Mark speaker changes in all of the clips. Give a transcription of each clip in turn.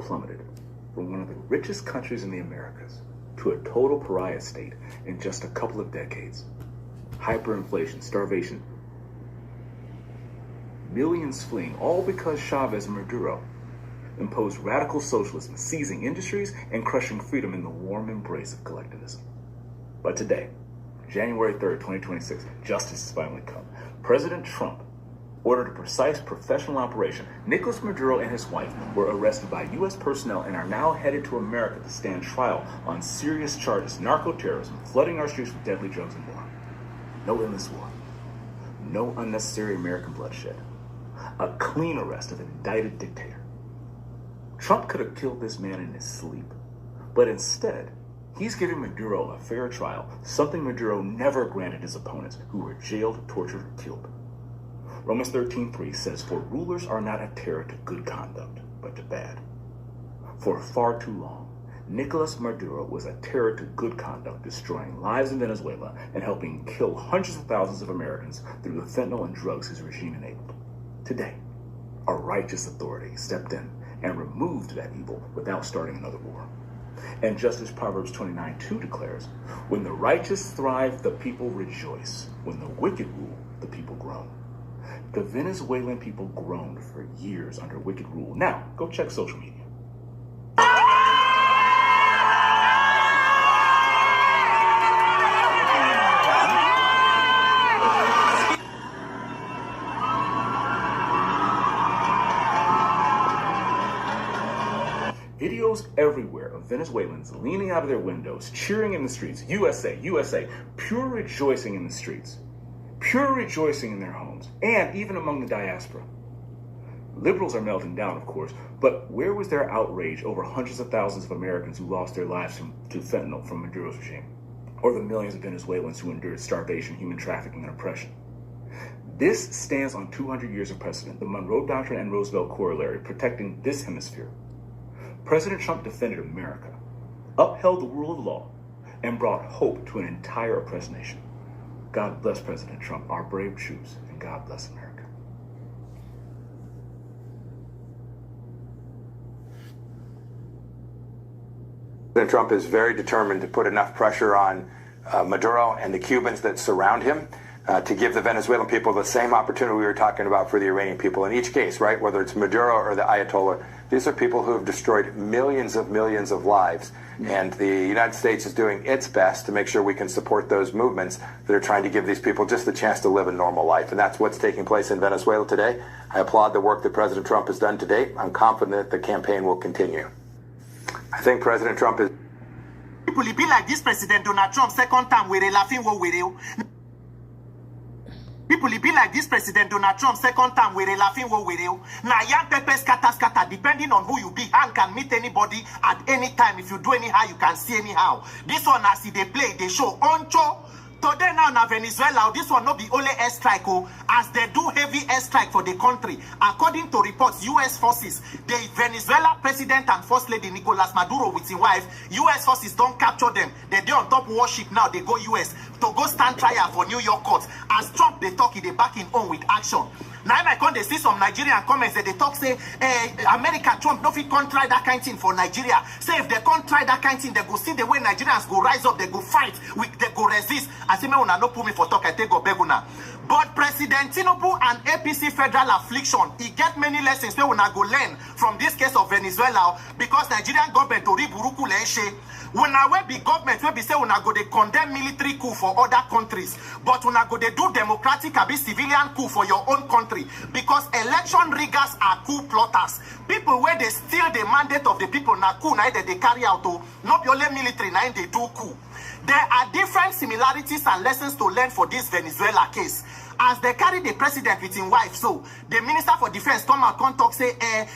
Speaker 1: plummeted from one of the richest countries in the Americas to a total pariah state in just a couple of decades. Hyperinflation, starvation, millions fleeing, all because Chavez and Maduro imposed radical socialism, seizing industries and crushing freedom in the warm embrace of collectivism. But today, January 3rd, 2026, justice has finally come. President Trump ordered a precise professional operation. Nicolas Maduro and his wife were arrested by U.S. personnel and are now headed to America to stand trial on serious charges: narco-terrorism, flooding our streets with deadly drugs, and more. No endless war. No unnecessary American bloodshed. A clean arrest of an indicted dictator. Trump could have killed this man in his sleep, but instead, he's giving Maduro a fair trial, something Maduro never granted his opponents, who were jailed, tortured, or killed. Romans 13:3 says, "For rulers are not a terror to good conduct, but to bad." For far too long, Nicolas Maduro was a terror to good conduct, destroying lives in Venezuela and helping kill hundreds of thousands of Americans through the fentanyl and drugs his regime enabled. Today, a righteous authority stepped in and removed that evil without starting another war. And just as Proverbs 29:2 declares, when the righteous thrive, the people rejoice. When the wicked rule, the people groan. The Venezuelan people groaned for years under wicked rule. Now, go check social media. Videos everywhere of Venezuelans leaning out of their windows, cheering in the streets, USA, USA, pure rejoicing in the streets, pure rejoicing in their homes, and even among the diaspora. Liberals are melting down, of course, but where was their outrage over hundreds of thousands of Americans who lost their lives to fentanyl from Maduro's regime, or the millions of Venezuelans who endured starvation, human trafficking, and oppression? This stands on 200 years of precedent, the Monroe Doctrine and Roosevelt Corollary, protecting this hemisphere. President Trump defended America, upheld the rule of law, and brought hope to an entire oppressed nation. God bless President Trump, our brave troops, and God bless America.
Speaker 2: President Trump is very determined to put enough pressure on Maduro and the Cubans that surround him to give the Venezuelan people the same opportunity we were talking about for the Iranian people. In each case, right, whether it's Maduro or the Ayatollah, these are people who have destroyed millions of lives. And the United States is doing its best to make sure we can support those movements that are trying to give these people just the chance to live a normal life. And that's what's taking place in Venezuela today. I applaud the work that President Trump has done to date. I'm confident the campaign will continue. I think President Trump is...
Speaker 3: People be like this President Donald Trump second time we're laughing what we're People be like this President Donald Trump second time we're laughing what we're now young pepper scatter depending on who you be. Hand can meet anybody at any time. If you do anyhow, you can see anyhow. This one as they play, they show oncho. Today now na Venezuela, this one not be only airstrike, as they do heavy airstrike for the country. According to reports, U.S. forces, the Venezuela President and First Lady Nicolas Maduro with his wife, U.S. forces don't capture them. They on top warship now, they go U.S. to go stand trial for New York courts. As Trump, they talk, they backing on with action. Now I come, they see some Nigerian comments that they talk, say, America, Trump, no fit can't try that kind of thing for Nigeria. Say if they can't try that kind of thing, they go see the way Nigerians go rise up, they go fight, they go resist. I say, me una no put me for talk, I take go beguna. But President Tinubu and APC federal affliction, he get many lessons where una go learn from this case of Venezuela because Nigerian government to buruku leche. When I be government will be say una go they condemn military coup for other countries, but una go they do democratic abi civilian coup for your own country because election riggers are coup plotters. People where they steal the mandate of the people na coup na they carry out to not only military na they do coup. There are different similarities and lessons to learn for this Venezuela case. As they carry the president with his wife, so the Minister for Defense come and come talk, say,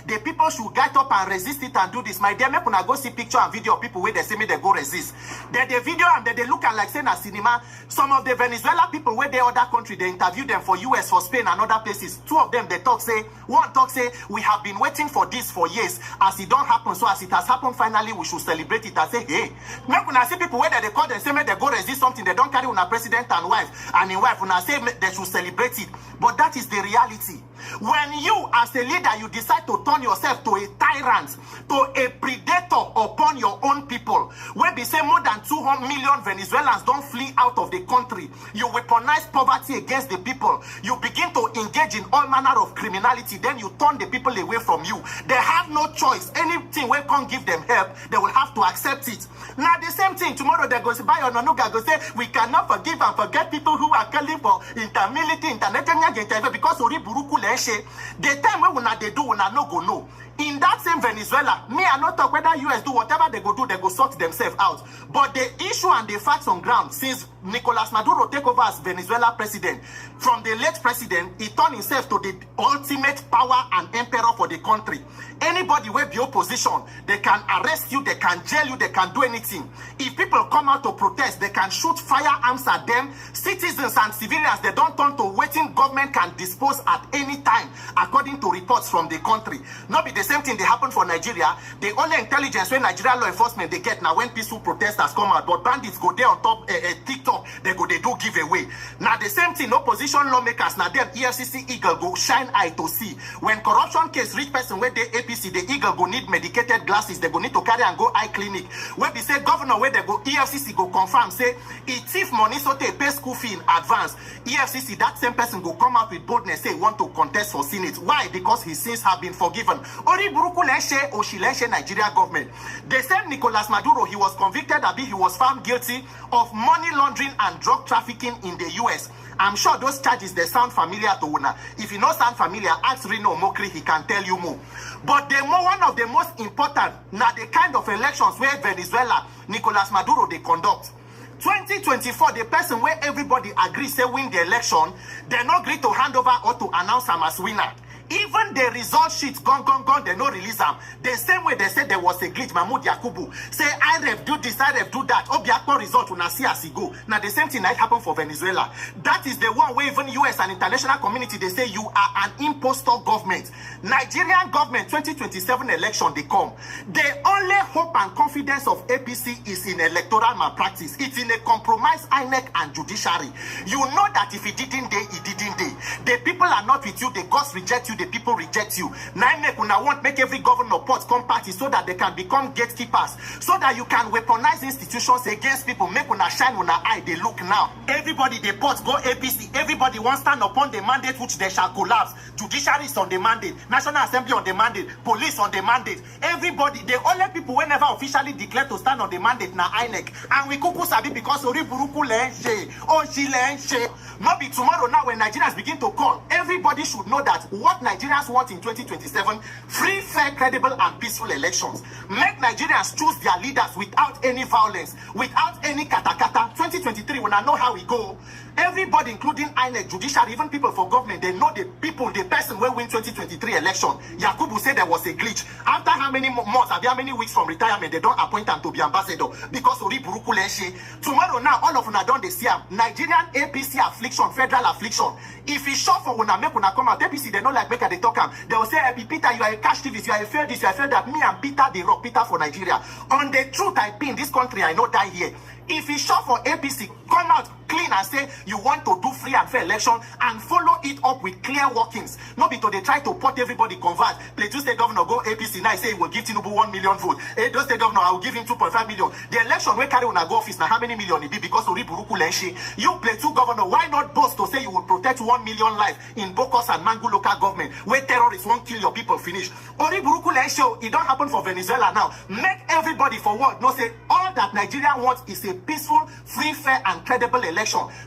Speaker 3: the people should get up and resist it and do this. My dear, make una go see picture and video of people where they say me they go resist. Then the video and then they look and like saying a cinema. Some of the Venezuela people where they other country, they interview them for US, for Spain and other places. Two of them, they talk, say, one talk, say, we have been waiting for this for years. As it don't happen, so as it has happened, finally, we should celebrate it and say, hey, make una see people where they call them, say, me they go resist something, they don't carry una president and wife, and in wife, una say they should celebrate it. But that is the reality. When you, as a leader, you decide to turn yourself to a tyrant, to a predator upon your own people, where they say more than 200 million Venezuelans don't flee out of the country, you weaponize poverty against the people, you begin to engage in all manner of criminality, then you turn the people away from you. They have no choice. Anything we can't give them help, they will have to accept it. Now the same thing, tomorrow they go say, buy Ononuga go say, we cannot forgive and forget people who are calling for intermilitary, international, because Ori Buruku Leshe, the time when they do, when no go no. In that same Venezuela, me I not talk whether US do whatever they go do, they go sort themselves out. But the issue and the facts on ground, since Nicolas Maduro take over as Venezuela president, from the late president, he turned himself to the ultimate power and emperor for the country. Anybody will be opposition, they can arrest you, they can jail you, they can do anything. If people come out to protest, they can shoot firearms at them. Citizens and civilians, they don't turn to waiting government can dispose at any time, according to reports from the country. Not be the same thing they happen for Nigeria. The only intelligence when Nigerian law enforcement they get now when peaceful protesters come out, but bandits go there on top TikTok, they do giveaway. Now the same thing, opposition lawmakers, now them EFCC Eagle go shine eye to see. When corruption case reach person where they APC, the Eagle go need medicated glasses, they go need to carry and go eye clinic. Where they say governor where they go EFCC go confirm, say it thief money so they pay school fee in advance. EFCC, that same person go come out with boldness, say want to contest for Senate. Why? Because his sins have been forgiven. Ori Buruku Leshe Oshileshe Nigeria government. They said Nicolas Maduro, he was convicted, he was found guilty of money laundering and drug trafficking in the US. I'm sure those charges, they sound familiar to Una. If you don't sound familiar, ask Reno Mokri, he can tell you more. But one of the most important, now the kind of elections where Venezuela, Nicolas Maduro, they conduct. 2024, the person where everybody agrees say win the election, they not agree to hand over or to announce him as winner. Even the result sheet gone, they no release them. The same way they said there was a glitch, Mahmoud Yakubu say, IREF do this, IREF do that. Obiakpo result will not see as he go. Now the same thing that happened for Venezuela. That is the one where even US and international community, they say you are an impostor government. Nigerian government 2027 election, they come. The only hope and confidence of APC is in electoral malpractice. It's in a compromise INEC and judiciary. You know that if it didn't day, it didn't day. The people are not with you, the gods reject you, the people reject you. NIMEC will now want make every governor port come party so that they can become gatekeepers, so that you can weaponize institutions against people, make una shine una eye, they look now. Everybody they port go APC, everybody wants stand upon the mandate which they shall collapse. Judiciary is on the mandate, National Assembly on the mandate, police on the mandate. Everybody, the only people whenever officially declare to stand on the mandate na INEC. And we kuku sabi because Ori Buruku Lenche, Oshi Lenche. Not be tomorrow now when Nigerians begin to call. Everybody should know that what Nigerians want in 2027, free, fair, credible, and peaceful elections. Make Nigerians choose their leaders without any violence, without any katakata. 2023, when I know how we go, everybody, including INEC, judiciary, even people for government, they know the people, the person will win 2023 election. Yakubu said there was a glitch. After how many months, how many weeks from retirement, they don't appoint him to be ambassador because Ori Buruku Leshe. Tomorrow now, all of una done this year. Nigerian APC affliction, federal affliction. If it's short for una, make una come out. APC, they don't like make they talk. They will say, hey, Peter, you are a cash activist, you are a fair this, you are a fair that. Me and Peter, the rock, Peter for Nigeria. On the truth, I pin this country, I know die here. If it's short for APC, come out clean and say you want to do free and fair election and follow it up with clear workings. Not because they try to put everybody convert. Plateau State Governor go APC now say he will give Tinubu 1 million vote. Edo State Governor I will give him 2.5 million. The election will carry on a go office now how many million it be because Ori Buruku Lenche. You Plateau Governor, why not boast to say you will protect 1 million life in Bokos and Mangu local government where terrorists won't kill your people finish. Ori Buruku Lenche, it don't happen for Venezuela now. Make everybody forward. No say all that Nigeria wants is a peaceful, free, fair, and credible election.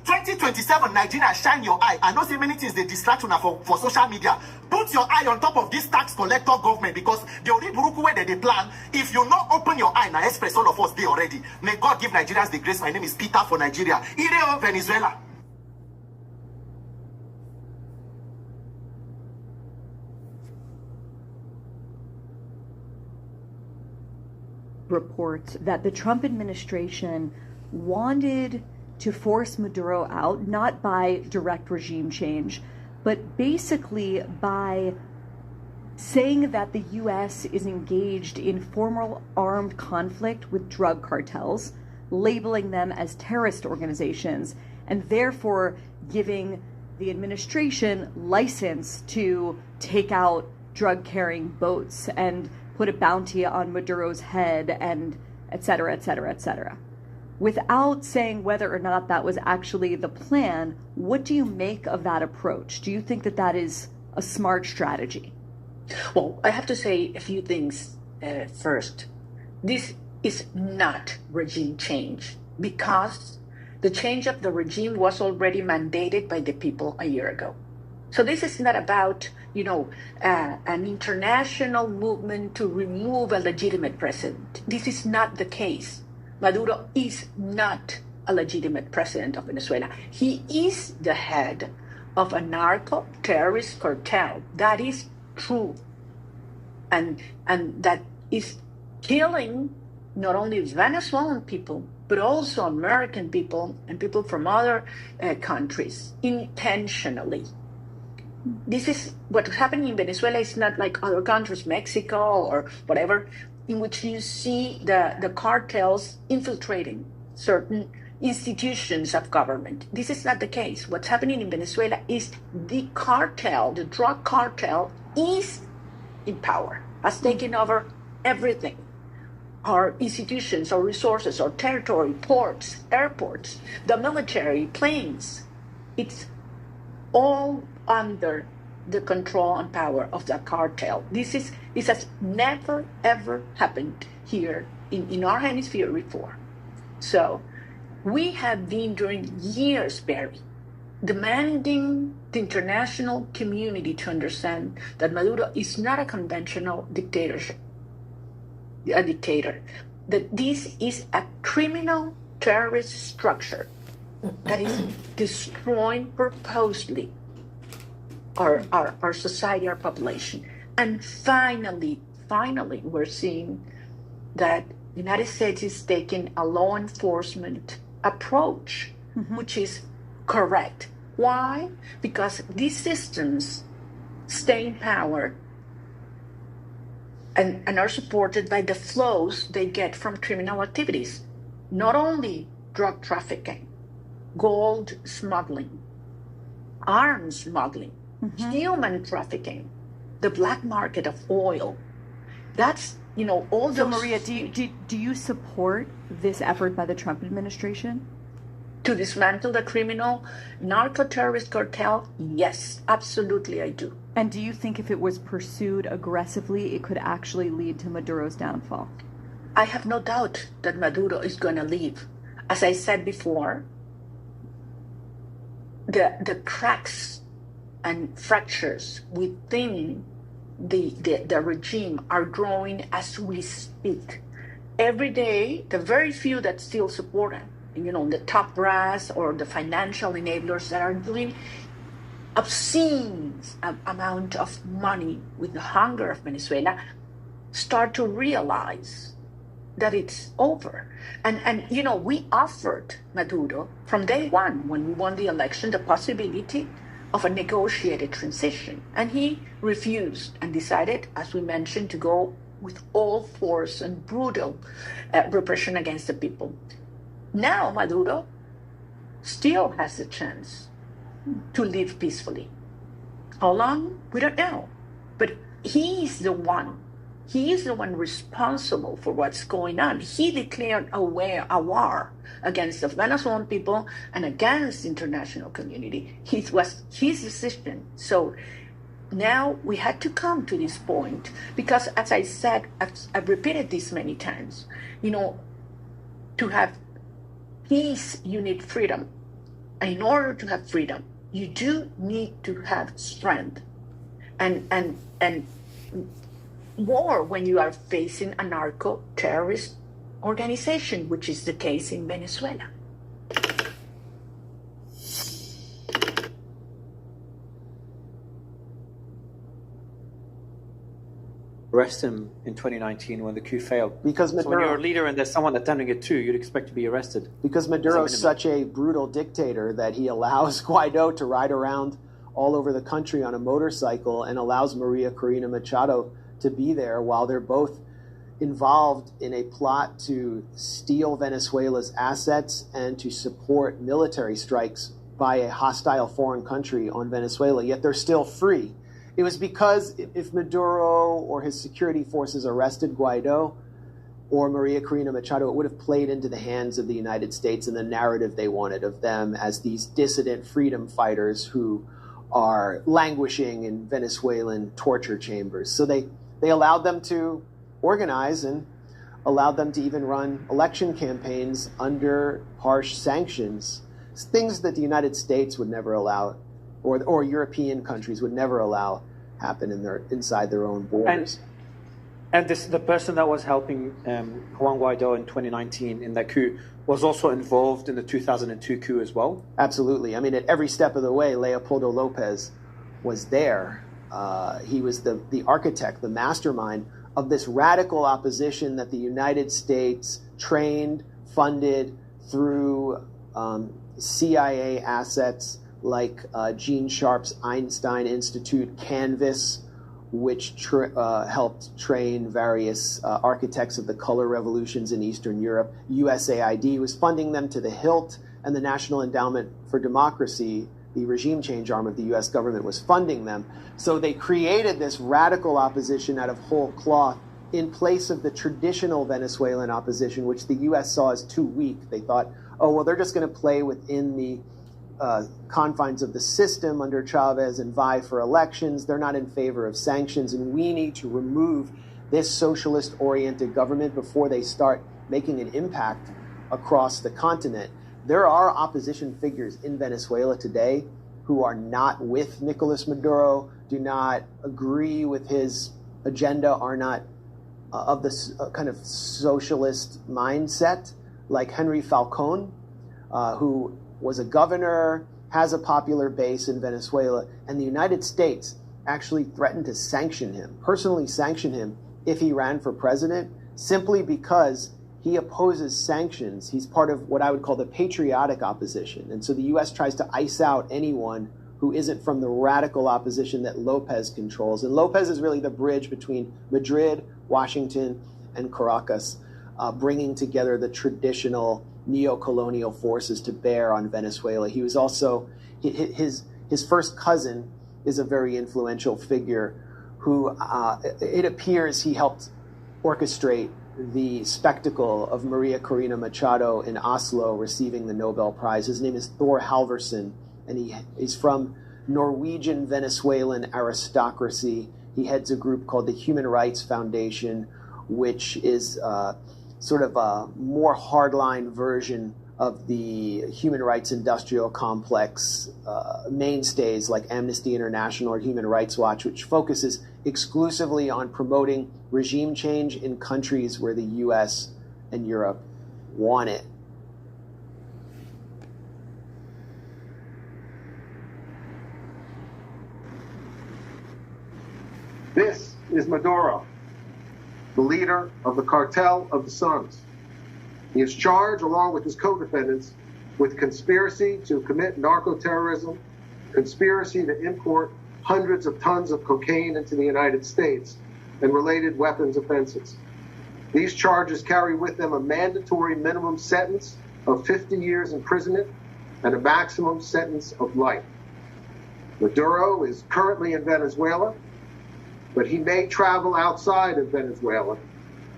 Speaker 3: 2027, Nigeria, shine your eye. I know so many things they distract you now for social media. Put your eye on top of this tax collector government because the Ori Buruku where they plan. If you not open your eye now, express all of us there already. May God give Nigerians the grace. My name is Peter for Nigeria. Ireo Venezuela.
Speaker 4: Reports that the Trump administration wanted to force Maduro out, not by direct regime change, but basically by saying that the U.S. is engaged in formal armed conflict with drug cartels, labeling them as terrorist organizations, and therefore giving the administration license to take out drug-carrying boats and put a bounty on Maduro's head and et cetera, et cetera, et cetera. Without saying whether or not that was actually the plan, what do you make of that approach? Do you think that that is a smart strategy?
Speaker 5: Well, I have to say a few things first. This is not regime change because the change of the regime was already mandated by the people a year ago. So this is not about, an international movement to remove a legitimate president. This is not the case. Maduro is not a legitimate president of Venezuela. He is the head of a narco-terrorist cartel. That is true. And that is killing not only Venezuelan people, but also American people and people from other countries intentionally. This is what's happening in Venezuela. Is not like other countries, Mexico or whatever, in which you see the cartels infiltrating certain institutions of government. This is not the case. What's happening in Venezuela is the cartel, the drug cartel, is in power, has taken over everything. Our institutions, our resources, our territory, ports, airports, the military, planes. It's all under the control and power of the cartel. This has never, ever happened here in our hemisphere before. So we have been during years, Barry, demanding the international community to understand that Maduro is not a conventional dictator, that this is a criminal terrorist structure that is destroying purposely our society, our population. And finally, we're seeing that the United States is taking a law enforcement approach, which is correct. Why? Because these systems stay in power and are supported by the flows they get from criminal activities, not only drug trafficking, gold smuggling, arms smuggling, human trafficking, the black market of oil. That's, all those...
Speaker 4: So, Maria, do you support this effort by the Trump administration?
Speaker 5: To dismantle the criminal narco-terrorist cartel? Yes, absolutely I do.
Speaker 4: And do you think if it was pursued aggressively, it could actually lead to Maduro's downfall?
Speaker 5: I have no doubt that Maduro is going to leave. As I said before, the cracks and fractures within the regime are growing as we speak. Every day, the very few that still support him, the top brass or the financial enablers that are doing obscene amount of money with the hunger of Venezuela, start to realize that it's over. And we offered Maduro from day one, when we won the election, the possibility of a negotiated transition. And he refused and decided, as we mentioned, to go with all force and brutal repression against the people. Now Maduro still has a chance to live peacefully. How long? We don't know. But he is the one responsible for what's going on. He declared a war against the Venezuelan people and against the international community. It was his decision. So now we had to come to this point because, as I said, I've repeated this many times, to have peace, you need freedom. And in order to have freedom, you do need to have strength. And more when you are facing a narco-terrorist organization, which is the case in Venezuela.
Speaker 6: Arrest him in 2019 when the coup failed.
Speaker 7: Because Maduro,
Speaker 6: so when you're a leader and there's someone attempting it too, you'd expect to be arrested.
Speaker 7: Because Maduro is such a brutal dictator that he allows Guaido to ride around all over the country on a motorcycle and allows Maria Corina Machado to be there while they're both involved in a plot to steal Venezuela's assets and to support military strikes by a hostile foreign country on Venezuela, yet they're still free. It was because if Maduro or his security forces arrested Guaido or Maria Corina Machado, it would have played into the hands of the United States and the narrative they wanted of them as these dissident freedom fighters who are languishing in Venezuelan torture chambers. So they allowed them to organize and allowed them to even run election campaigns under harsh sanctions, things that the United States would never allow, or European countries would never allow happen inside their own borders.
Speaker 6: And the person that was helping Juan Guaido in 2019 in that coup was also involved in the 2002 coup as well?
Speaker 7: Absolutely. I mean, at every step of the way, Leopoldo Lopez was there. He was the architect, the mastermind of this radical opposition that the United States trained, funded through CIA assets like Gene Sharp's Einstein Institute, Canvas, which helped train various architects of the color revolutions in Eastern Europe. USAID was funding them to the hilt, and the National Endowment for Democracy, the regime change arm of the U.S. government, was funding them. So they created this radical opposition out of whole cloth in place of the traditional Venezuelan opposition, which the U.S. saw as too weak. They thought, oh, well, they're just going to play within the confines of the system under Chavez and vie for elections. They're not in favor of sanctions, and we need to remove this socialist-oriented government before they start making an impact across the continent. There are opposition figures in Venezuela today who are not with Nicolas Maduro, do not agree with his agenda, are not of this kind of socialist mindset, like Henry Falcón, who was a governor, has a popular base in Venezuela, and the United States actually threatened to sanction him, personally sanction him, if he ran for president, simply because he opposes sanctions. He's part of what I would call the patriotic opposition. And so the U.S. tries to ice out anyone who isn't from the radical opposition that Lopez controls. And Lopez is really the bridge between Madrid, Washington, and Caracas, bringing together the traditional neo-colonial forces to bear on Venezuela. He was also, his first cousin is a very influential figure who, it appears he helped orchestrate the spectacle of Maria Corina Machado in Oslo receiving the Nobel Prize. His name is Thor Halvorsen, and he's from Norwegian Venezuelan aristocracy. He heads a group called the Human Rights Foundation, which is sort of a more hardline version of the human rights industrial complex mainstays like Amnesty International or Human Rights Watch, which focuses exclusively on promoting regime change in countries where the US and Europe want it.
Speaker 8: This is Maduro, the leader of the cartel of the Suns. He is charged, along with his co-defendants, with conspiracy to commit narco-terrorism, conspiracy to import hundreds of tons of cocaine into the United States, and related weapons offenses. These charges carry with them a mandatory minimum sentence of 50 years imprisonment and a maximum sentence of life. Maduro is currently in Venezuela, but he may travel outside of Venezuela.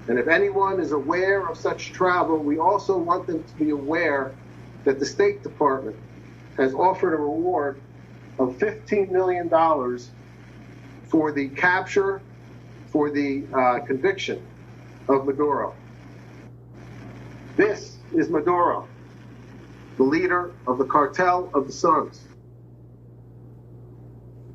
Speaker 8: And if anyone is aware of such travel, we also want them to be aware that the State Department has offered a reward of $15 million for the capture, for the conviction of Maduro. This is Maduro, the leader of the cartel of the Suns.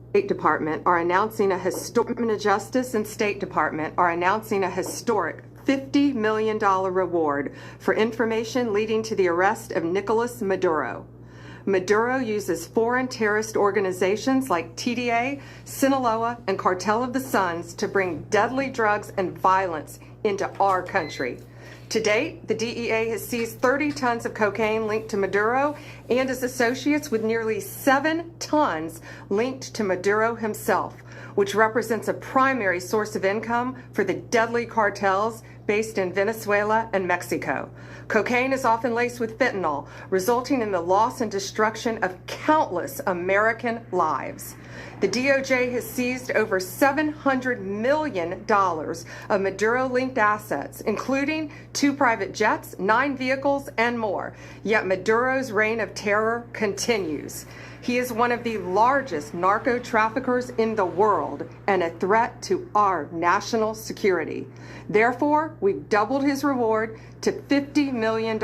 Speaker 9: State Department are announcing a Department of Justice and State Department are announcing a historic $50 million reward for information leading to the arrest of Nicolas Maduro. Maduro uses foreign terrorist organizations like TDA, Sinaloa, and Cartel of the Suns to bring deadly drugs and violence into our country. To date, the DEA has seized 30 tons of cocaine linked to Maduro and his associates, with nearly 7 tons linked to Maduro himself, which represents a primary source of income for the deadly cartels based in Venezuela and Mexico. Cocaine is often laced with fentanyl, resulting in the loss and destruction of countless American lives. The DOJ has seized over $700 million of Maduro-linked assets, including 2 private jets, 9 vehicles, and more. Yet Maduro's reign of terror continues. He is one of the largest narco traffickers in the world and a threat to our national security. Therefore, we've doubled his reward to $50 million.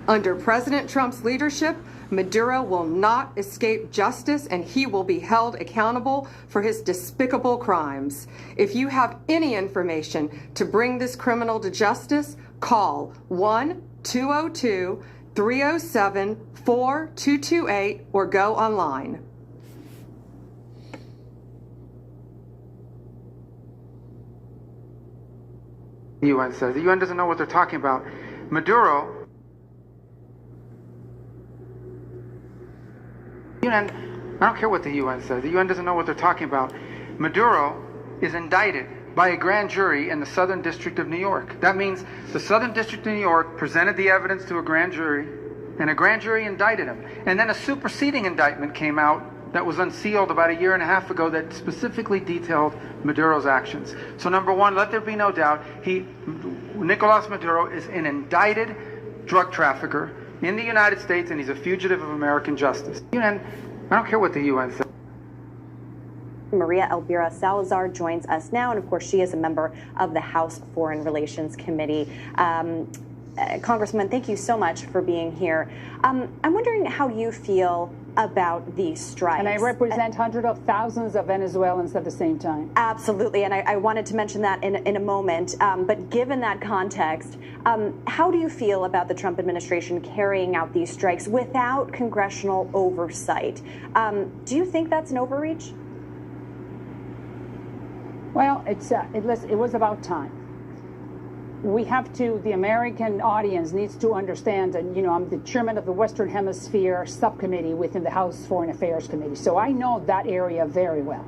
Speaker 9: Under President Trump's leadership, Maduro will not escape justice, and he will be held accountable for his despicable crimes. If you have any information to bring this criminal to justice, call 1-202-307-4228 or go online.
Speaker 10: The UN says. The UN doesn't know what they're talking about. Maduro... I don't care what the UN says. The UN doesn't know what they're talking about. Maduro is indicted by a grand jury in the Southern District of New York. That means the Southern District of New York presented the evidence to a grand jury, and a grand jury indicted him. And then a superseding indictment came out that was unsealed about 1.5 years ago that specifically detailed Maduro's actions. So number one, let there be no doubt, Nicolas Maduro is an indicted drug trafficker in the United States, and he's a fugitive of American justice. I don't care what the UN says.
Speaker 11: Maria Elvira Salazar joins us now, and of course she is a member of the House Foreign Relations Committee. Congressman, thank you so much for being here. I'm wondering how you feel about these strikes.
Speaker 12: And I represent hundreds of thousands of Venezuelans at the same time.
Speaker 11: Absolutely, and I wanted to mention that in a moment. But given that context, how do you feel about the Trump administration carrying out these strikes without congressional oversight? Do you think that's an overreach?
Speaker 12: Well, it was about time. The American audience needs to understand, and I'm the chairman of the Western Hemisphere subcommittee within the House Foreign Affairs Committee, so I know that area very well.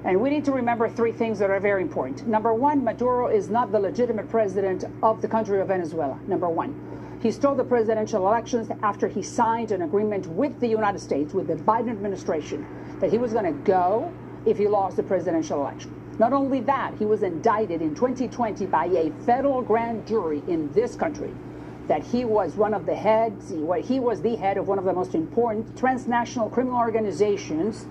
Speaker 12: And we need to remember 3 things that are very important. Number one, Maduro is not the legitimate president of the country of Venezuela, number one. He stole the presidential elections after he signed an agreement with the United States, with the Biden administration, that he was going to go if he lost the presidential election. Not only that, he was indicted in 2020 by a federal grand jury in this country that he was one of the heads, he was the head of one of the most important transnational criminal organizations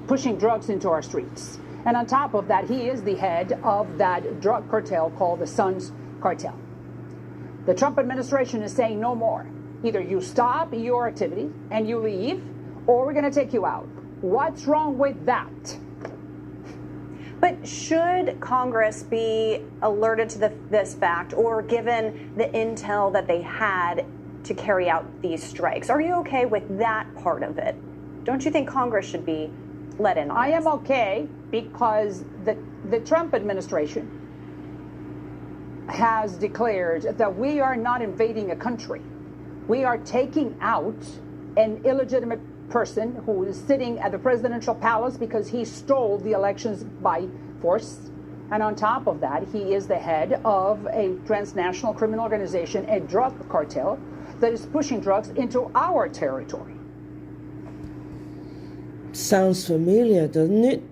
Speaker 12: pushing drugs into our streets. And on top of that, he is the head of that drug cartel called the Sons Cartel. The Trump administration is saying no more. Either you stop your activity and you leave, or we're going to take you out. What's wrong with that?
Speaker 11: But should Congress be alerted to this fact, or given the intel that they had to carry out these strikes? Are you okay with that part of it? Don't you think Congress should be let in on
Speaker 12: I
Speaker 11: this?
Speaker 12: am okay because the Trump administration has declared that we are not invading a country. We are taking out an illegitimate person who is sitting at the presidential palace because he stole the elections by force. And on top of that, he is the head of a transnational criminal organization, a drug cartel that is pushing drugs into our territory.
Speaker 13: Sounds familiar, doesn't it?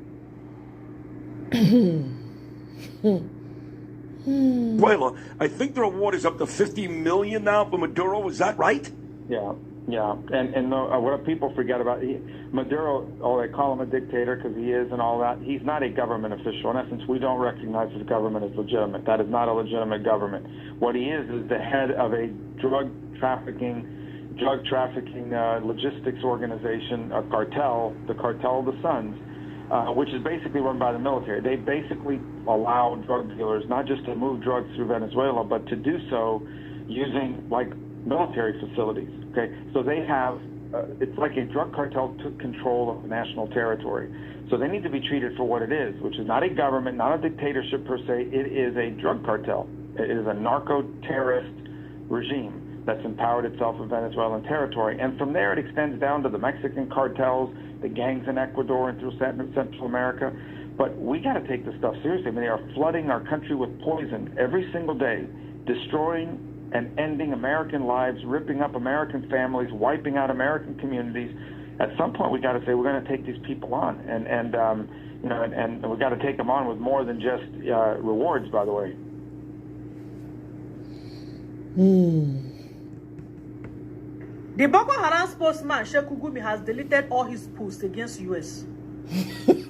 Speaker 14: Well, I think the reward is up to $50 million now for Maduro. Is that right?
Speaker 15: Yeah. And what people forget about Maduro, they call him a dictator because he is and all that. He's not a government official. In essence, we don't recognize his government as legitimate. That is not a legitimate government. What he is the head of a drug trafficking logistics organization, a cartel, the Cartel of the Sons, which is basically run by the military. They basically allow drug dealers not just to move drugs through Venezuela, but to do so using military facilities. Okay, so they have, it's like a drug cartel took control of the national territory. So they need to be treated for what it is, which is not a government, not a dictatorship per se. It is a drug cartel. It is a narco-terrorist regime that's empowered itself in Venezuelan territory. And from there, it extends down to the Mexican cartels, the gangs in Ecuador and through Central America. But we got to take this stuff seriously. I mean, they are flooding our country with poison every single day, destroying and ending American lives, ripping up American families, wiping out American communities. At some point, we got to say we're going to take these people on, and we got to take them on with more than just rewards. By the way.
Speaker 16: The Boko Haram spokesman Sheikh Gumi has deleted all his posts against U.S.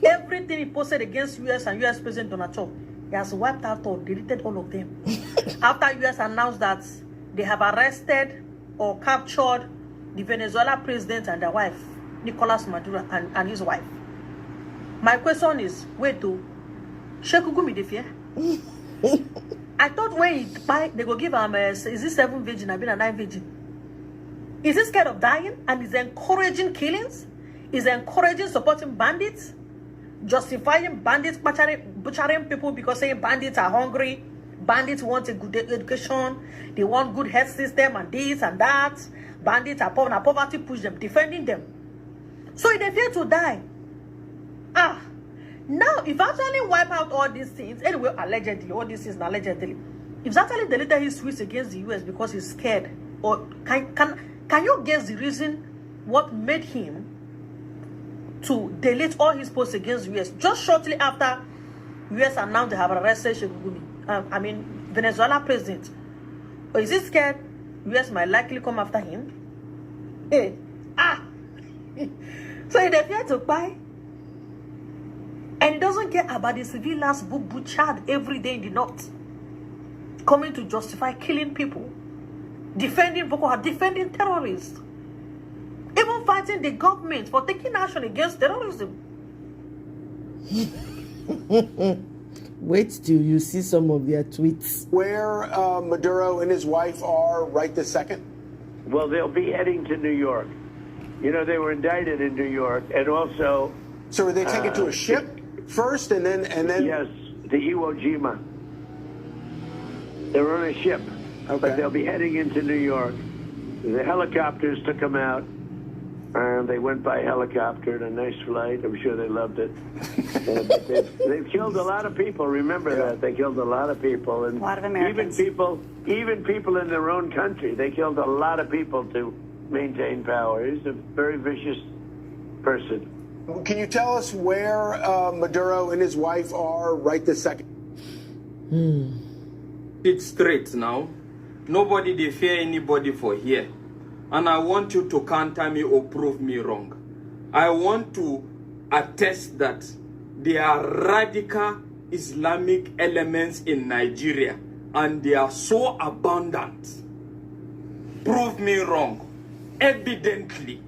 Speaker 16: Everything he posted against U.S. and U.S. President Donald Trump, he has wiped out or deleted all of them. After U.S. announced that they have arrested or captured the Venezuela president and their wife, Nicolas Maduro, and his wife. My question is, wait to Sheikh Gumi the fear? I thought when he buy, they go give him is this 7 virgin, I've been a 9 virgin. Is he scared of dying and is encouraging killings? Is encouraging supporting bandits? Justifying bandits butchering people because saying bandits are hungry, bandits want a good education, they want good health system and this and that. Bandits are poor, and poverty push them, defending them. So if they fear to die, now if actually wipe out all these things, anyway, allegedly, all these things allegedly, if actually deleted his tweets against the US because he's scared, or can you guess the reason what made him to delete all his posts against US just shortly after US announced they have arrested Sheikh Gumi, Venezuela president? Or is he scared US might likely come after him? So he fear to buy, and he doesn't care about the civilians butchered every day in the north, coming to justify killing people, defending Boko Haram, defending terrorists, even fighting the government for taking action against terrorism.
Speaker 13: Wait till you see some of their tweets.
Speaker 17: Where Maduro and his wife are right this second?
Speaker 18: Well, they'll be heading to New York. You know, they were indicted in New York, and also...
Speaker 17: So are they taken to a ship first, and then...
Speaker 18: Yes, the Iwo Jima. They're on a ship, but they'll be heading into New York. The helicopters took them out, and they went by helicopter in a nice flight. I'm sure they loved it. They've killed a lot of people. Remember that. They killed a lot of people. And
Speaker 11: a lot of Americans.
Speaker 18: Even people in their own country. They killed a lot of people to maintain power. He's a very vicious person.
Speaker 17: Can you tell us where Maduro and his wife are right this second?
Speaker 19: It's straight now. Nobody they fear anybody for here. And I want you to counter me or prove me wrong. I want to attest that there are radical Islamic elements in Nigeria, and they are so abundant. Prove me wrong. Evidently,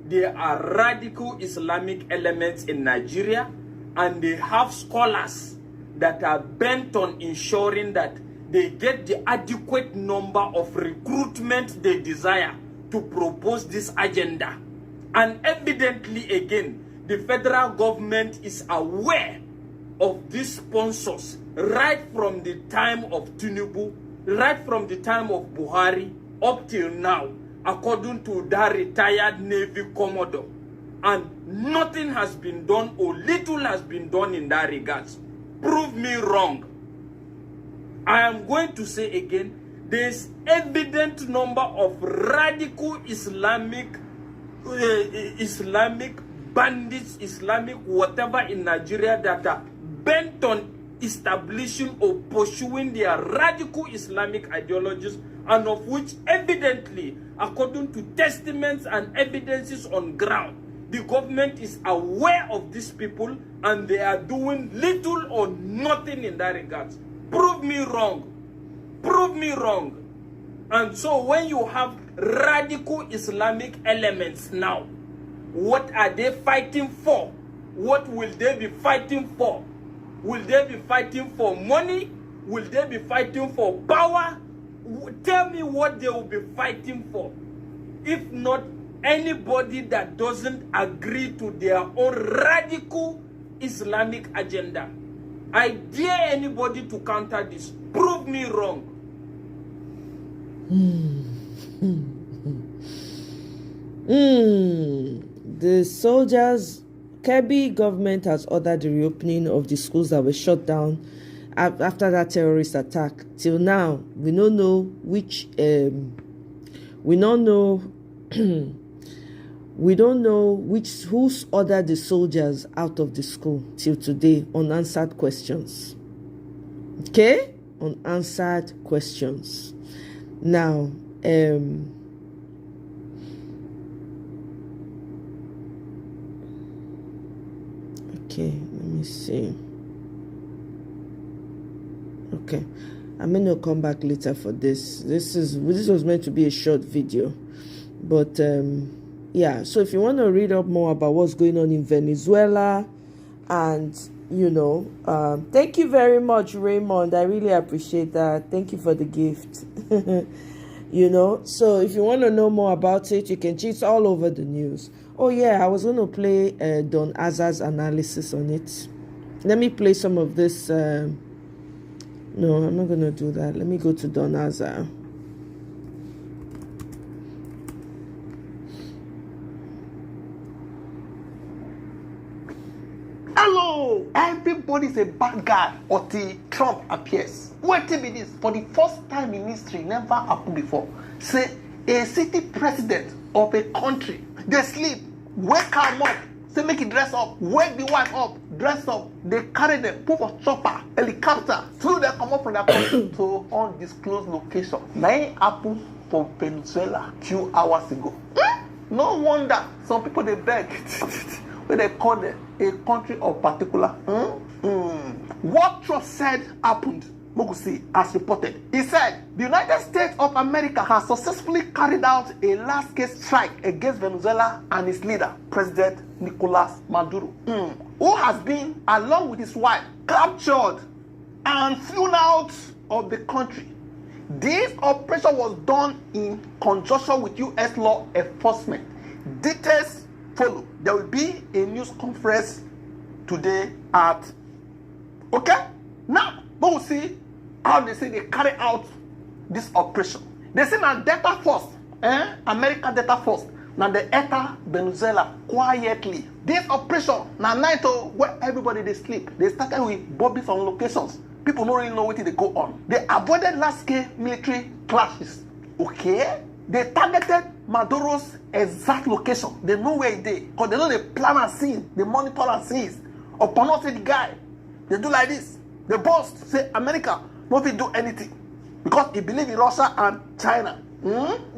Speaker 19: there are radical Islamic elements in Nigeria, and they have scholars that are bent on ensuring that they get the adequate number of recruitment they desire to propose this agenda. And evidently, again, the federal government is aware of these sponsors right from the time of Tinubu, right from the time of Buhari, up till now, according to that retired Navy Commodore. And nothing has been done, or little has been done in that regard. Prove me wrong. I am going to say again, there's evident number of radical Islamic bandits, Islamic whatever in Nigeria that are bent on establishing or pursuing their radical Islamic ideologies, and of which evidently, according to testaments and evidences on ground, the government is aware of these people and they are doing little or nothing in that regard. Prove me wrong. Prove me wrong. And so when you have radical Islamic elements now, what are they fighting for? What will they be fighting for? Will they be fighting for money? Will they be fighting for power? Tell me what they will be fighting for. If not anybody that doesn't agree to their own radical Islamic agenda. I dare anybody to counter this. Prove me wrong.
Speaker 13: The soldiers, Kebbi government has ordered the reopening of the schools that were shut down after that terrorist attack. Till now, we don't know which. We don't know who's ordered the soldiers out of the school till today. Unanswered questions. Okay, unanswered questions. Now, okay, let me see. Okay, I'm gonna come back later for this. This was meant to be a short video, but yeah. So if you want to read up more about what's going on in Venezuela, and thank you very much, Raymond. I really appreciate that. Thank you for the gift. So if you want to know more about it, you can. It's all over the news. Oh yeah, I was going to play Don Aza's analysis on it. Let me play some of this. No, I'm not going to do that. Let me go to Don Aza.
Speaker 20: Hello! Everybody's a bad guy until Trump appears. Wait till this. For the first time in history, never happened before. Say, a city president of a country, they sleep, wake them up, say make it dress up, wake the wife up, dress up, they carry them, put for chopper, helicopter, flew them come up from their country to undisclosed location. Now it happened for Venezuela 2 hours ago. No wonder some people they beg. When they call it a country of particular. What Trump said happened, Mogusi has reported. He said the United States of America has successfully carried out a large-scale strike against Venezuela and its leader, President Nicolas Maduro, who has been, along with his wife, captured and flown out of the country. This operation was done in conjunction with U.S. law enforcement. Details follow. There will be a news conference today at. Okay? Now, but we'll see how they say they carry out this operation. They say now Delta Force, American Delta Force, now they enter Venezuela quietly. This operation, now night where everybody they sleep. They started with bombings on locations. People don't really know what they go on. They avoided large-scale military clashes. Okay? They targeted Maduro's exact location. They know where it is. Because they know they plan and see. They monitor and see. Upon us, the guy, they do like this. The boss say, America, not do anything. Because he believes in Russia and China.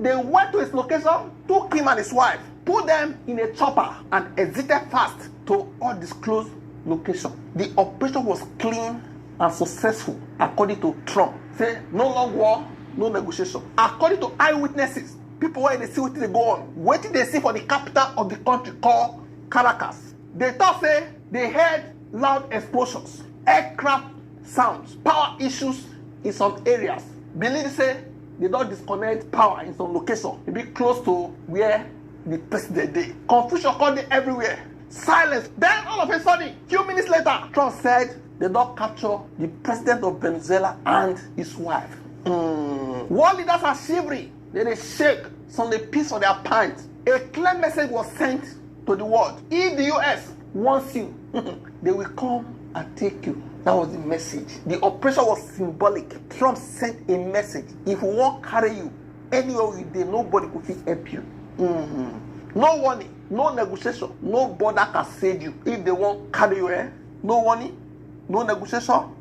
Speaker 20: They went to his location, took him and his wife, put them in a chopper, and exited fast to undisclosed location. The operation was clean and successful, according to Trump. Say, no long war, no negotiation. According to eyewitnesses, people where they see what they go on, what did they see for the capital of the country called Caracas? They thought say they heard loud explosions, aircraft sounds, power issues in some areas. Believe say they don't disconnect power in some location, maybe close to where the president is. Confusion called it everywhere. Silence. Then all of a sudden, few minutes later, Trump said they don't capture the president of Venezuela and his wife. World leaders are shivering. Then they shake. Some they piss on their pants. A clear message was sent to the world. If the US wants you, they will come and take you. That was the message. The operation was symbolic. Trump sent a message. If we won't carry you anywhere with them, nobody could help you. No warning, no negotiation, no border can save you. If they won't carry you, no warning, no negotiation,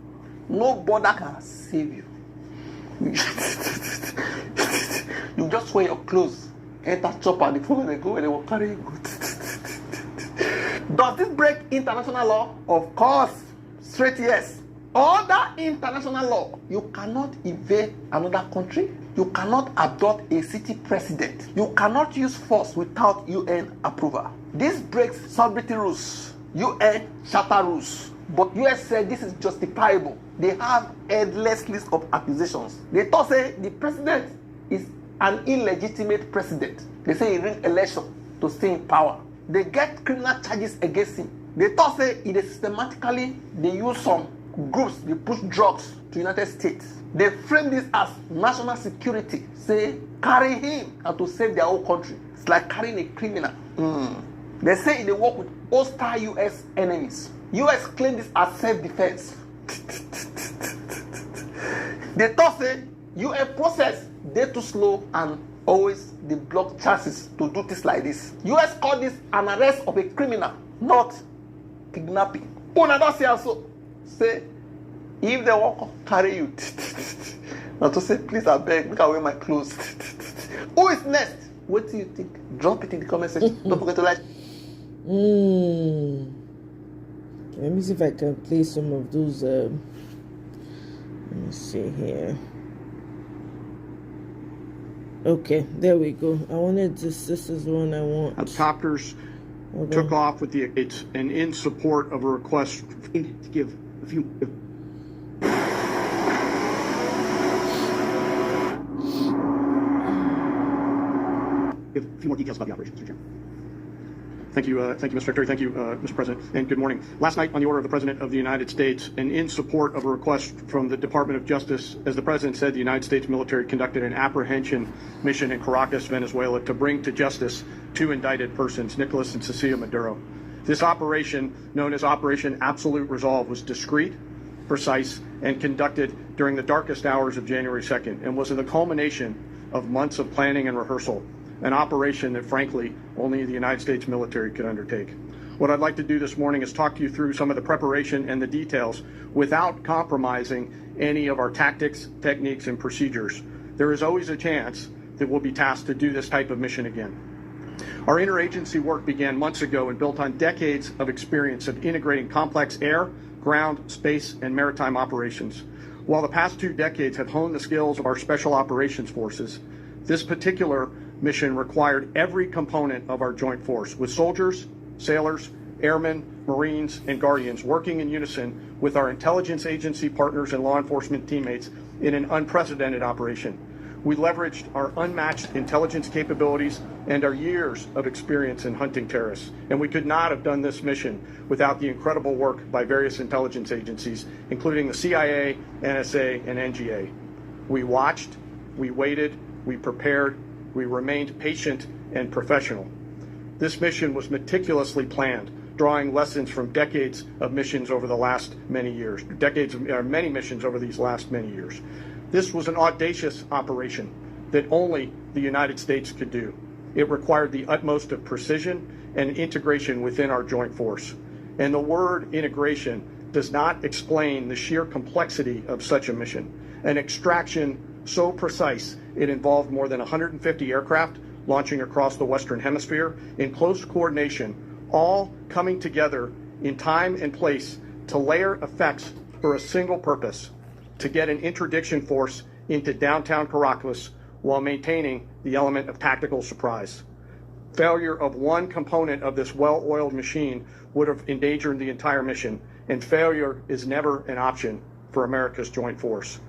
Speaker 20: no border can save you. You just wear your clothes, enter chopper, the phone they go and they will carry you. Does this break international law? Of course. Straight yes. Under international law, you cannot invade another country. You cannot abduct a city president. You cannot use force without UN approval. This breaks sovereignty rules, UN charter rules. But US said this is justifiable. They have endless list of accusations. They thought say the president is an illegitimate president. They say he ran election to stay in power. They get criminal charges against him. They thought say it is systematically they use some groups they push drugs to United States. They frame this as national security. Say carry him and to save their own country. It's like carrying a criminal. They say they work with hostile U.S. enemies. U.S. claim this as self-defense. They thought say U.S. process they too slow and always they block chances to do things like this. U.S. call this an arrest of a criminal, not kidnapping. Una don't say also say if they want to carry you, not to say please I beg, make I wear my clothes. Who is next? What do you think? Drop it in the comment section. Don't forget to like.
Speaker 13: Let me see if I can play some of those. Let me see here. Okay, there we go. I wanted this. This is one I want.
Speaker 21: Helicopters took off with the aides, and in support of a request to give a few. Give a few more details about the operation, Mr. Chairman. Thank you, Mr. Secretary. Thank you, Mr. President, and good morning. Last night, on the order of the President of the United States, and in support of a request from the Department of Justice, as the President said, the United States military conducted an apprehension mission in Caracas, Venezuela, to bring to justice two indicted persons, Nicolas and Cecilia Maduro. This operation, known as Operation Absolute Resolve, was discreet, precise, and conducted during the darkest hours of January 2nd, and was the culmination of months of planning and rehearsal. An operation that, frankly, only the United States military could undertake. What I'd like to do this morning is talk you through some of the preparation and the details without compromising any of our tactics, techniques, and procedures. There is always a chance that we'll be tasked to do this type of mission again. Our interagency work began months ago and built on decades of experience of integrating complex air, ground, space, and maritime operations. While the past 2 decades have honed the skills of our special operations forces, this particular mission required every component of our joint force, with soldiers, sailors, airmen, Marines, and Guardians working in unison with our intelligence agency partners and law enforcement teammates in an unprecedented operation. We leveraged our unmatched intelligence capabilities and our years of experience in hunting terrorists, and we could not have done this mission without the incredible work by various intelligence agencies, including the CIA, NSA, and NGA. We watched, we waited, we prepared, we remained patient and professional. This mission was meticulously planned, drawing lessons from decades of missions over the last many years, many missions over these last many years. This was an audacious operation that only the United States could do. It required the utmost of precision and integration within our joint force. And the word integration does not explain the sheer complexity of such a mission. An extraction so precise it involved more than 150 aircraft launching across the Western Hemisphere in close coordination, all coming together in time and place to layer effects for a single purpose: to get an interdiction force into downtown Caracas while maintaining the element of tactical surprise. Failure of one component of this well-oiled machine would have endangered the entire mission, and failure is never an option for America's joint force.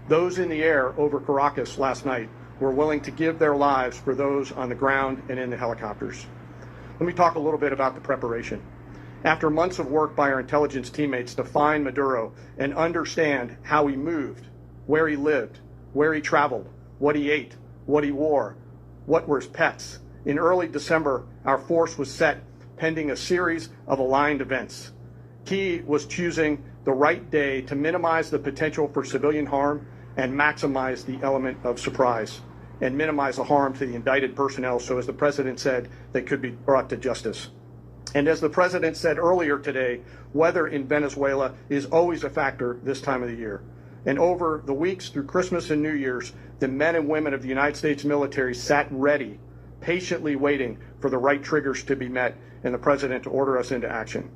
Speaker 21: Those in the air over Caracas last night were willing to give their lives for those on the ground and in the helicopters. Let me talk a little bit about the preparation. After months of work by our intelligence teammates to find Maduro and understand how he moved, where he lived, where he traveled, what he ate, what he wore, what were his pets, in early December, our force was set pending a series of aligned events. Key was choosing the right day to minimize the potential for civilian harm and maximize the element of surprise, and minimize the harm to the indicted personnel, so as the President said, they could be brought to justice. And as the President said earlier today, weather in Venezuela is always a factor this time of the year. And over the weeks through Christmas and New Year's, the men and women of the United States military sat ready, patiently waiting for the right triggers to be met and the President to order us into action.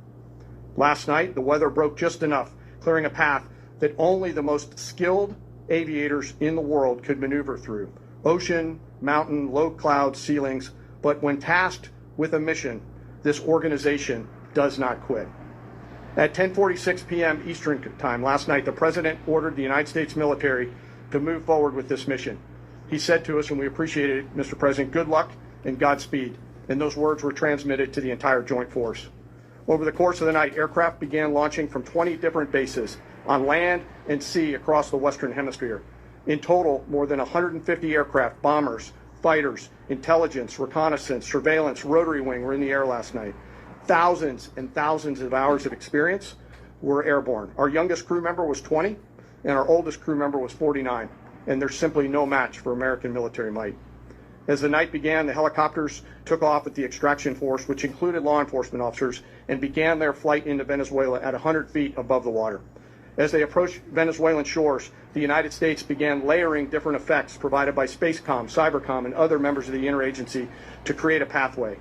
Speaker 21: Last night, the weather broke just enough, clearing a path that only the most skilled aviators in the world could maneuver through. Ocean, mountain, low cloud ceilings, but when tasked with a mission, this organization does not quit. At 10:46 p.m. Eastern Time last night, the President ordered the United States military to move forward with this mission. He said to us, and we appreciate it, Mr. President, good luck and Godspeed. And those words were transmitted to the entire joint force. Over the course of the night, aircraft began launching from 20 different bases on land and sea across the Western Hemisphere. In total, more than 150 aircraft, bombers, fighters, intelligence, reconnaissance, surveillance, rotary wing were in the air last night. Thousands and thousands of hours of experience were airborne. Our youngest crew member was 20, and our oldest crew member was 49, and there's simply no match for American military might. As the night began, the helicopters took off with the extraction force, which included law enforcement officers, and began their flight into Venezuela at 100 feet above the water. As they approached Venezuelan shores, the United States began layering different effects provided by Spacecom, Cybercom, and other members of the interagency to create a pathway.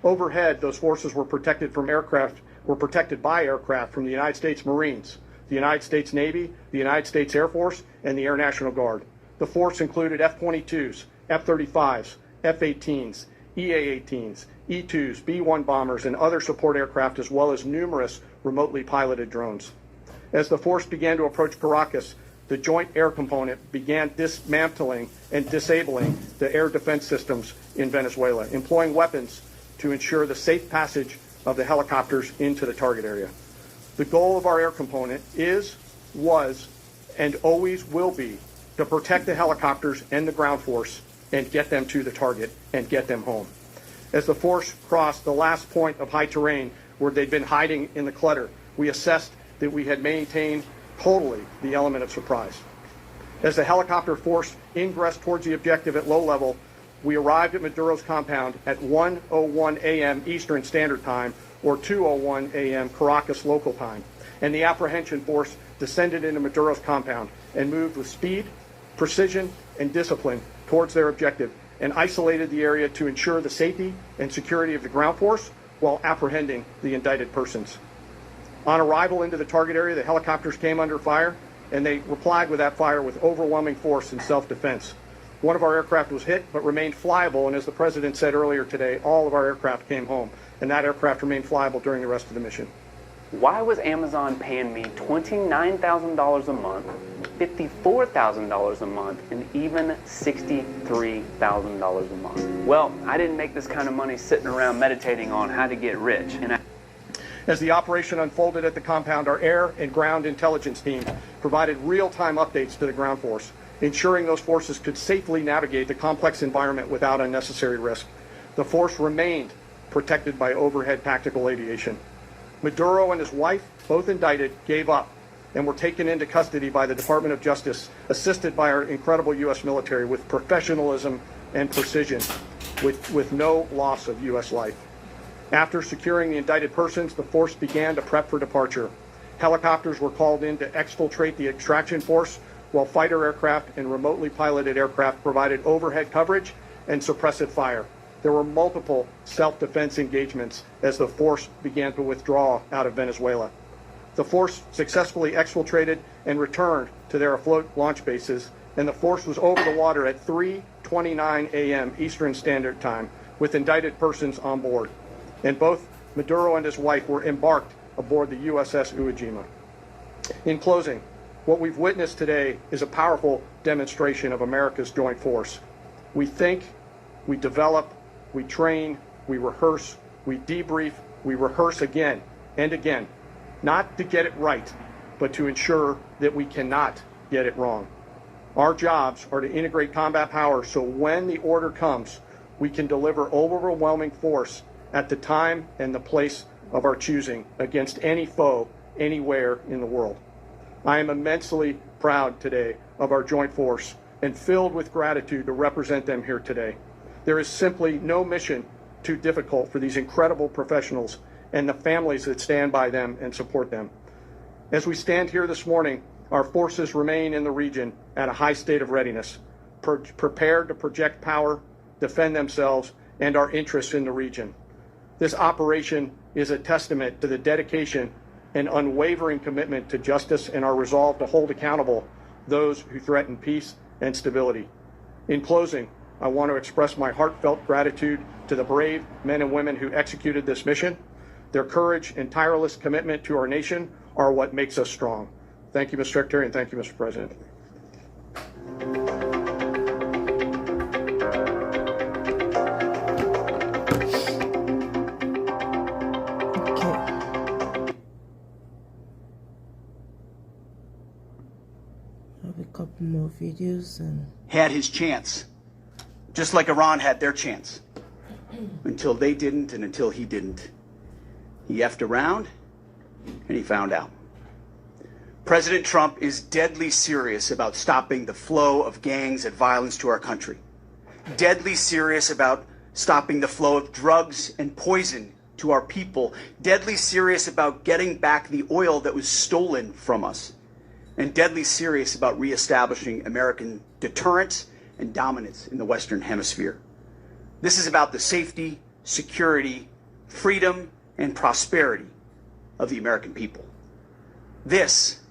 Speaker 21: Overhead, those forces were protected by aircraft from the United States Marines, the United States Navy, the United States Air Force, and the Air National Guard. The force included F-22s, F-35s, F-18s, EA-18s, E-2s, B-1 bombers, and other support aircraft, as well as numerous remotely piloted drones. As the force began to approach Caracas, the Joint Air Component began dismantling and disabling the air defense systems in Venezuela, employing weapons to ensure the safe passage of the helicopters into the target area. The goal of our air component was, and always will be to protect the helicopters and the ground force and get them to the target and get them home. As the force crossed the last point of high terrain where they'd been hiding in the clutter, we assessed that we had maintained totally the element of surprise. As the helicopter force ingressed towards the objective at low level, we arrived at Maduro's compound at 1:01 a.m. Eastern Standard Time, or 2:01 a.m. Caracas local time, and the apprehension force descended into Maduro's compound and moved with speed, precision, and discipline towards their objective, and isolated the area to ensure the safety and security of the ground force while apprehending the indicted persons. On arrival into the target area, the helicopters came under fire, and they replied with that fire with overwhelming force and self-defense. One of our aircraft was hit, but remained flyable, and as the President said earlier today, all of our aircraft came home, and that aircraft remained flyable during the rest of the mission.
Speaker 1: Why was Amazon paying me $29,000 a month, $54,000 a month, and even $63,000 a month? Well, I didn't make this kind of money sitting around meditating on how to get rich.
Speaker 21: As the operation unfolded at the compound, our air and ground intelligence team provided real-time updates to the ground force, ensuring those forces could safely navigate the complex environment without unnecessary risk. The force remained protected by overhead tactical aviation. Maduro and his wife, both indicted, gave up and were taken into custody by the Department of Justice, assisted by our incredible U.S. military with professionalism and precision, with no loss of U.S. life. After securing the indicted persons, the force began to prep for departure. Helicopters were called in to exfiltrate the extraction force, while fighter aircraft and remotely piloted aircraft provided overhead coverage and suppressive fire. There were multiple self-defense engagements as the force began to withdraw out of Venezuela. The force successfully exfiltrated and returned to their afloat launch bases, and the force was over the water at 3:29 a.m. Eastern Standard Time with indicted persons on board. And both Maduro and his wife were embarked aboard the USS Iwo Jima. In closing, what we've witnessed today is a powerful demonstration of America's joint force. We think, we develop, we train, we rehearse, we debrief, we rehearse again and again, not to get it right, but to ensure that we cannot get it wrong. Our jobs are to integrate combat power so when the order comes, we can deliver overwhelming force at the time and the place of our choosing against any foe anywhere in the world. I am immensely proud today of our joint force and filled with gratitude to represent them here today. There is simply no mission too difficult for these incredible professionals and the families that stand by them and support them. As we stand here this morning, our forces remain in the region at a high state of readiness, prepared to project power, defend themselves, and our interests in the region. This operation is a testament to the dedication and unwavering commitment to justice and our resolve to hold accountable those who threaten peace and stability. In closing, I want to express my heartfelt gratitude to the brave men and women who executed this mission. Their courage and tireless commitment to our nation are what makes us strong. Thank you, Mr. Secretary, and thank you, Mr. President.
Speaker 13: a couple more videos and
Speaker 2: had his chance, just like Iran had their chance, until they didn't and until he didn't. He effed around and he found out. President Trump is deadly serious about stopping the flow of gangs and violence to our country. Deadly serious about stopping the flow of drugs and poison to our people. Deadly serious about getting back the oil that was stolen from us. And deadly serious about reestablishing American deterrence and dominance in the Western Hemisphere. This is about the safety, security, freedom, and prosperity of the American people. This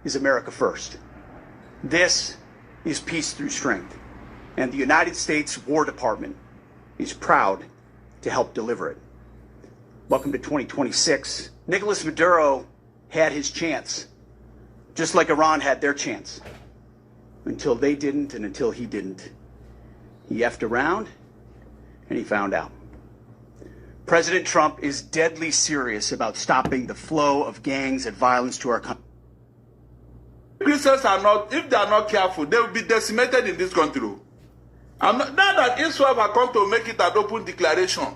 Speaker 2: is America first. This is peace through strength. And the United States War Department is proud to help deliver it. Welcome to 2026. Nicolas Maduro had his chance, just like Iran had their chance, until they didn't and until he didn't. He effed around and he found out. President Trump is deadly serious about stopping the flow of gangs and violence to our country.
Speaker 22: Christians are not, if they are not careful, they will be decimated in this country. Now that Israel have come to make it an open declaration,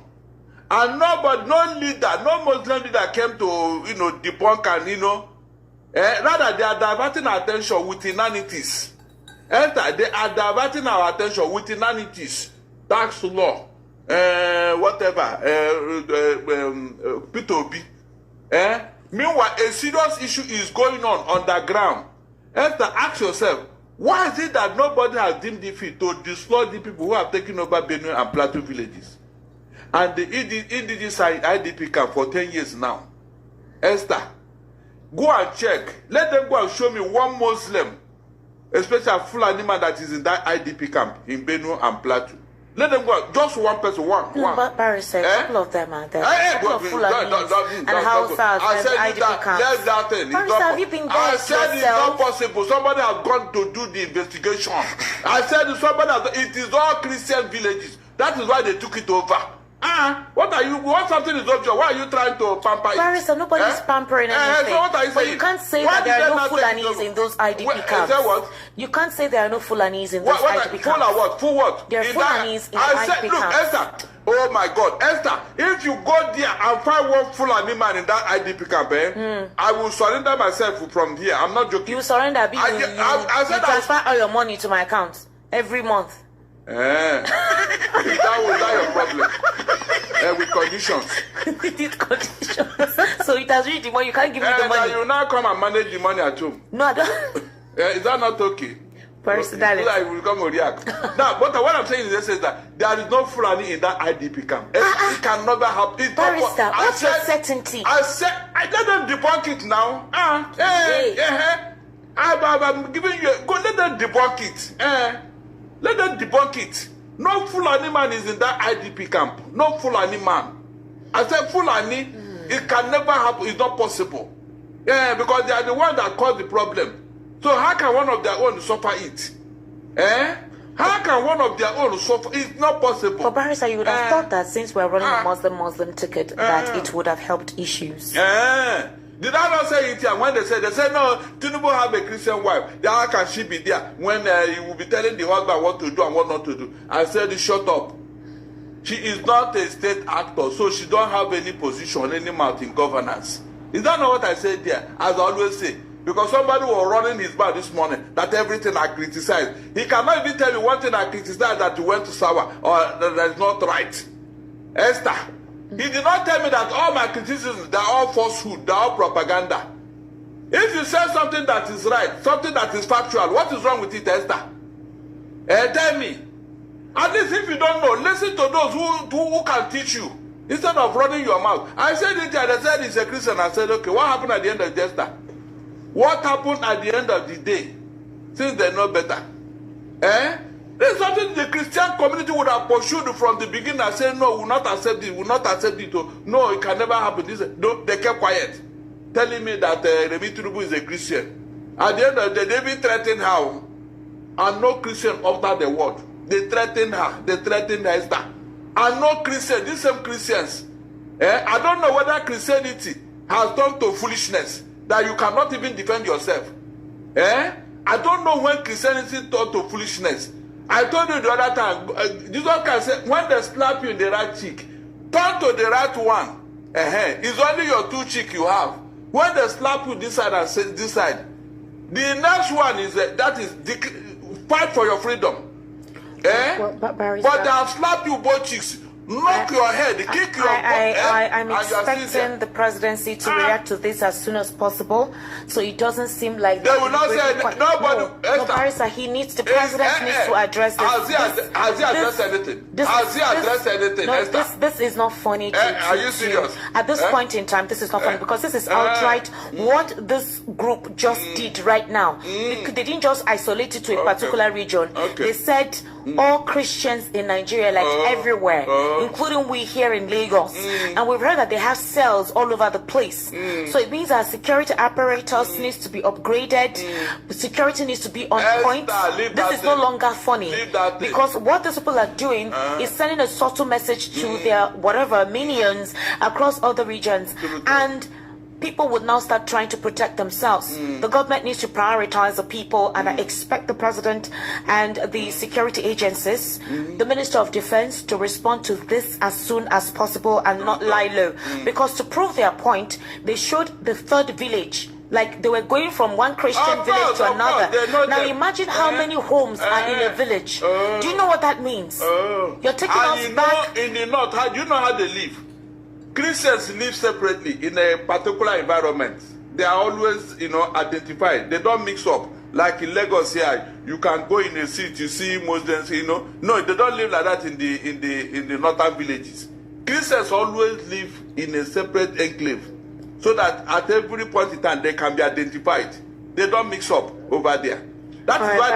Speaker 22: and nobody, no leader, no Muslim leader came to, debunk and, rather they are diverting our attention with inanities. They are diverting our attention with inanities. Tax law, whatever, P2B. Meanwhile, a serious issue is going on the ground. Ask yourself, why is it that nobody has deemed it fit to destroy the people who have taken over Benue and Plateau villages? And the indigenous IDP camp for 10 years now. Esther, go and check. Let them go and show me one Muslim, especially a Fulani man that is in that IDP camp in Benue and Plateau. Let them go. Just one person, one.
Speaker 23: But Barry said a couple of them are there. A couple of Fulanis and Hausas and IDP camps. Barry, have you been there
Speaker 22: I said it's not possible. Somebody has gone to do the investigation. I said it is all Christian villages. That is why they took it over. What are you? What something is obvious? Why are you trying to pamper it?
Speaker 23: Barry, so nobody's pampering anything.
Speaker 22: So what are you
Speaker 23: but
Speaker 22: saying?
Speaker 23: you can't say that there are no Fulanis in those IDP camps.
Speaker 22: What?
Speaker 23: You can't say there are no Fulanis in those IDP camps.
Speaker 22: Full of what? Full what?
Speaker 23: There are Fulanis in IDP camps.
Speaker 22: Esther, oh my God, Esther, if you go there and find one Fulani man in that IDP camp, I will surrender myself from here. I'm not joking.
Speaker 23: You surrender, you transfer all your money to my account every month.
Speaker 22: That was not your problem. With conditions.
Speaker 23: With conditions. So it has reached the money. You can't give me the money.
Speaker 22: You now come and manage the money at home.
Speaker 23: No, I don't.
Speaker 22: Is that not okay?
Speaker 23: Personally.
Speaker 22: I will come and react. Now, but what I'm saying is that there is no Fulani in that IDP camp. It can never happen.
Speaker 23: Barrister, what's your certainty?
Speaker 22: I said, I let them debunk it now. I'm giving you. Go let them debunk it. Let them debunk it. No Fulani man is in that IDP camp. No Fulani man. I said Fulani, it can never happen. It's not possible. Because they are the ones that caused the problem. So how can one of their own suffer it? How can one of their own suffer? It's not possible.
Speaker 23: But Barrister, you would have thought that since we're running a Muslim ticket, that it would have helped issues.
Speaker 22: Did I not say it here? When they said no, Tinubu have a Christian wife. How can she be there when he will be telling the husband what to do and what not to do? I said, shut up. She is not a state actor, so she don't have any position, any mouth in governance. Is that not what I said there? As I always say. Because somebody was running his mouth this morning that everything I criticize. He cannot even tell me one thing I criticize that you went to sour or that is not right. Esther. He did not tell me that all my criticisms, they're all falsehood, they're all propaganda. If you say something that is right, something that is factual, what is wrong with it, Esther? Tell me. At least if you don't know, listen to those who can teach you, instead of running your mouth. I said it, and I said he's a Christian. I said, okay, what happened at the end of the day, Esther? What happened at the end of the day? Since they know better. There's something the Christian community would have pursued from the beginning and said, no, we will not accept it, we will not accept it. No, it can never happen. No, they kept quiet, telling me that Remi Tinubu is a Christian. At the end of the day, they even threatened her. And no Christian uttered the word. They threatened her. They threatened Esther. And no Christian, these same Christians. I don't know whether Christianity has turned to foolishness that you cannot even defend yourself. I don't know when Christianity taught to foolishness. I told you the other time, Jesus can say, when they slap you in the right cheek, turn to the right one. It's only your two cheek you have. When they slap you this side and say this side, the next one is that is fight for your freedom. But they'll slap you both cheeks. Knock your head, kick your butt.
Speaker 23: I'm expecting the presidency to react to this as soon as possible, so it doesn't seem like
Speaker 22: they will not say nobody.
Speaker 23: No, Barrister, the president needs to address this.
Speaker 22: Has he addressed anything? Has he addressed anything?
Speaker 23: No, this is not funny.
Speaker 22: Are you serious?
Speaker 23: At this point in time, this is not funny because this is outright what this group just did right now. They didn't just isolate it to a particular region. They said all Christians in Nigeria, like everywhere, including we here in Lagos. And we've heard that they have cells all over the place. So it means our security apparatus needs to be upgraded. The security needs to be on point. This is no longer funny. Because what these people are doing is sending a subtle message to their whatever minions across other regions. And people would now start trying to protect themselves. The government needs to prioritize the people, and I expect the president and the security agencies, the Minister of Defense, to respond to this as soon as possible and not lie low. Because to prove their point, they showed the third village. Like they were going from one Christian village to another. Now imagine how many homes are in a village. Do you know what that means? You're taking us back.
Speaker 22: In the north, do you know how they live? Christians live separately in a particular environment. They are always, identified. They don't mix up. Like in Lagos here, you can go in a city, you see Muslims, No, they don't live like that in the northern villages. Christians always live in a separate enclave, so that at every point in time they can be identified. They don't mix up over there. That's why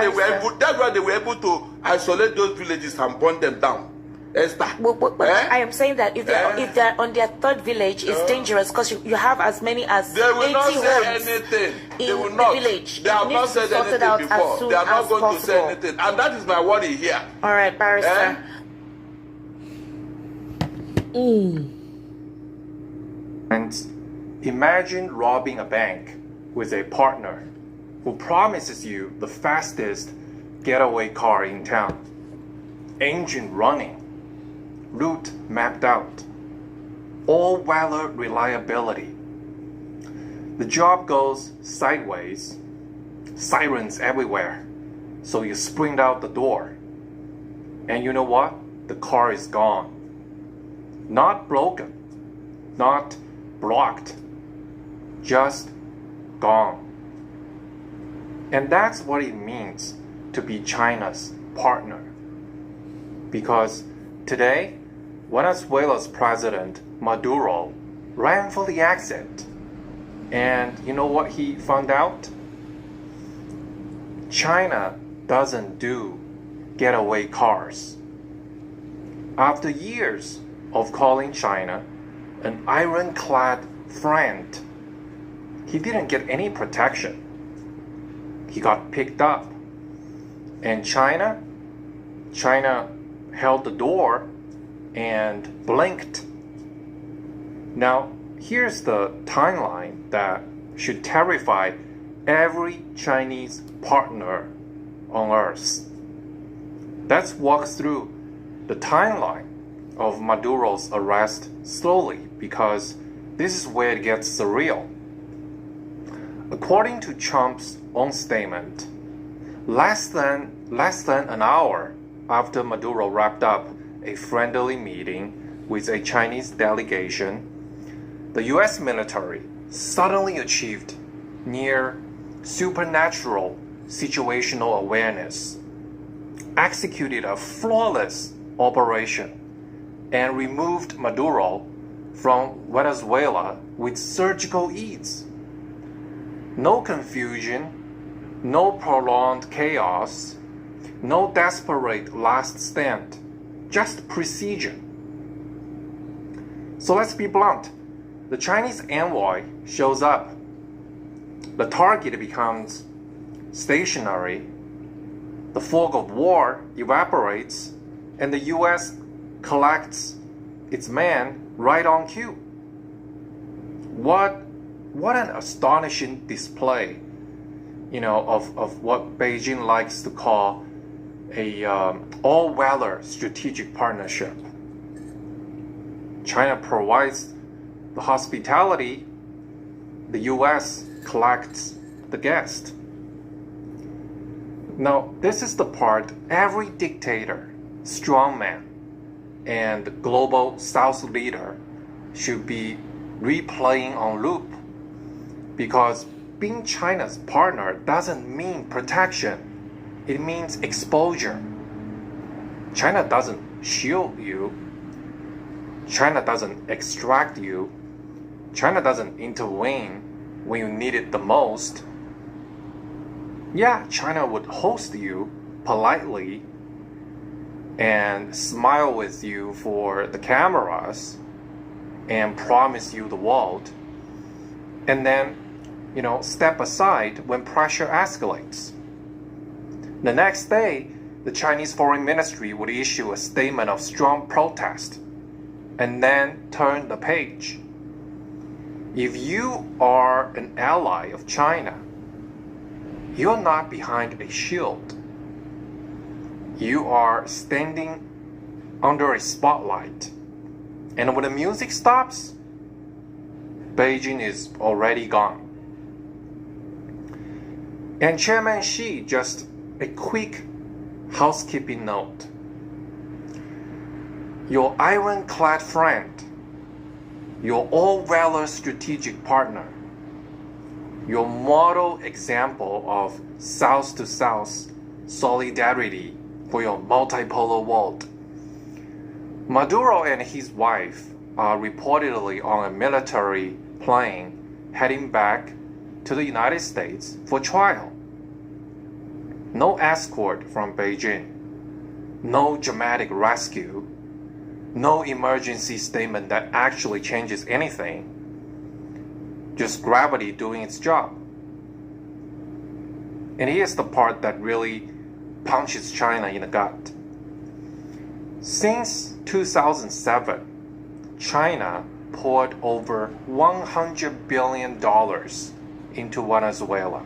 Speaker 22: they were able to isolate those villages and burn them down.
Speaker 23: I am saying that if they're on their third village, it's dangerous because you have as many as 80 homes in the village.
Speaker 22: They have not said anything before. They are not going to say anything, and that is my worry here.
Speaker 23: All right, Barrister.
Speaker 3: And imagine robbing a bank with a partner who promises you the fastest getaway car in town, engine running, route mapped out, all-weather reliability. The job goes sideways, sirens everywhere, so you sprint out the door. And you know what? The car is gone. Not broken, not blocked, just gone. And that's what it means to be China's partner. Because today, Venezuela's president, Maduro, ran for the exit. And you know what he found out? China doesn't do getaway cars. After years of calling China an ironclad friend, he didn't get any protection. He got picked up. And China held the door and blinked. Now, here's the timeline that should terrify every Chinese partner on Earth. Let's walk through the timeline of Maduro's arrest slowly, because this is where it gets surreal. According to Trump's own statement, less than an hour after Maduro wrapped up a friendly meeting with a Chinese delegation, the US military suddenly achieved near supernatural situational awareness, executed a flawless operation, and removed Maduro from Venezuela with surgical ease. No confusion, no prolonged chaos, no desperate last stand, just precision. So let's be blunt. The Chinese envoy shows up. The target becomes stationary. The fog of war evaporates, and the US collects its men right on cue. What an astonishing display. of what Beijing likes to call a all-weather strategic partnership. China provides the hospitality, the U.S. collects the guest. Now, this is the part every dictator, strongman, and global South leader should be replaying on loop, because being China's partner doesn't mean protection. It means exposure. China doesn't shield you. China doesn't extract you. China doesn't intervene when you need it the most. Yeah, China would host you politely and smile with you for the cameras and promise you the world, and then, step aside when pressure escalates. The next day, the Chinese Foreign Ministry would issue a statement of strong protest and then turn the page. If you are an ally of China, you're not behind a shield. You are standing under a spotlight. And when the music stops, Beijing is already gone. And Chairman Xi, just a quick housekeeping note. Your ironclad friend, your all-weather strategic partner, your model example of South-to-South solidarity for your multipolar world. Maduro and his wife are reportedly on a military plane heading back to the United States for trial. No escort from Beijing, no dramatic rescue, no emergency statement that actually changes anything, just gravity doing its job. And here's the part that really punches China in the gut. Since 2007, China poured over $100 billion into Venezuela.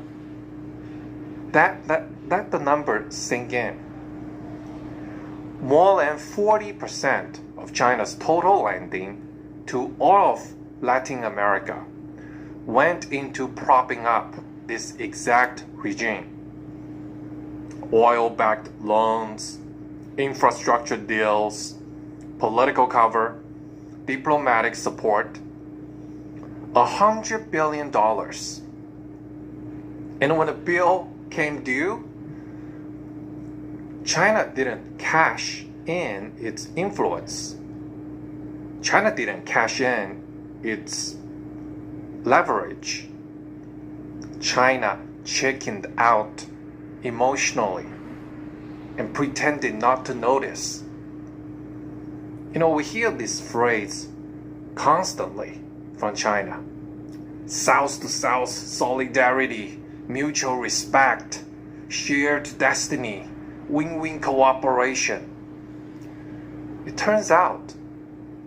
Speaker 3: Let the number sink in. More than 40% of China's total lending to all of Latin America went into propping up this exact regime. Oil-backed loans, infrastructure deals, political cover, diplomatic support. $100 billion. And when the bill came due, China didn't cash in its influence. China didn't cash in its leverage. China chickened out emotionally and pretended not to notice. We hear this phrase constantly from China. South-to-South solidarity, mutual respect, shared destiny, win-win cooperation. It turns out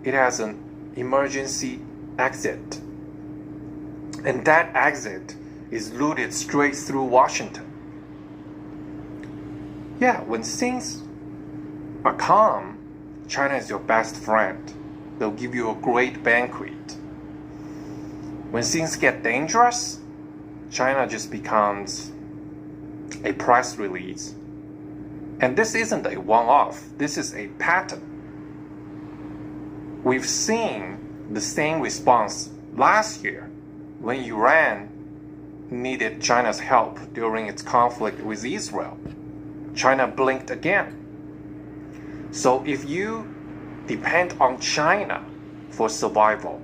Speaker 3: it has an emergency exit. And that exit is looted straight through Washington. Yeah, when things are calm, China is your best friend. They'll give you a great banquet. When things get dangerous, China just becomes a press release. And this isn't a one-off. This is a pattern. We've seen the same response last year when Iran needed China's help during its conflict with Israel. China blinked again. So if you depend on China for survival,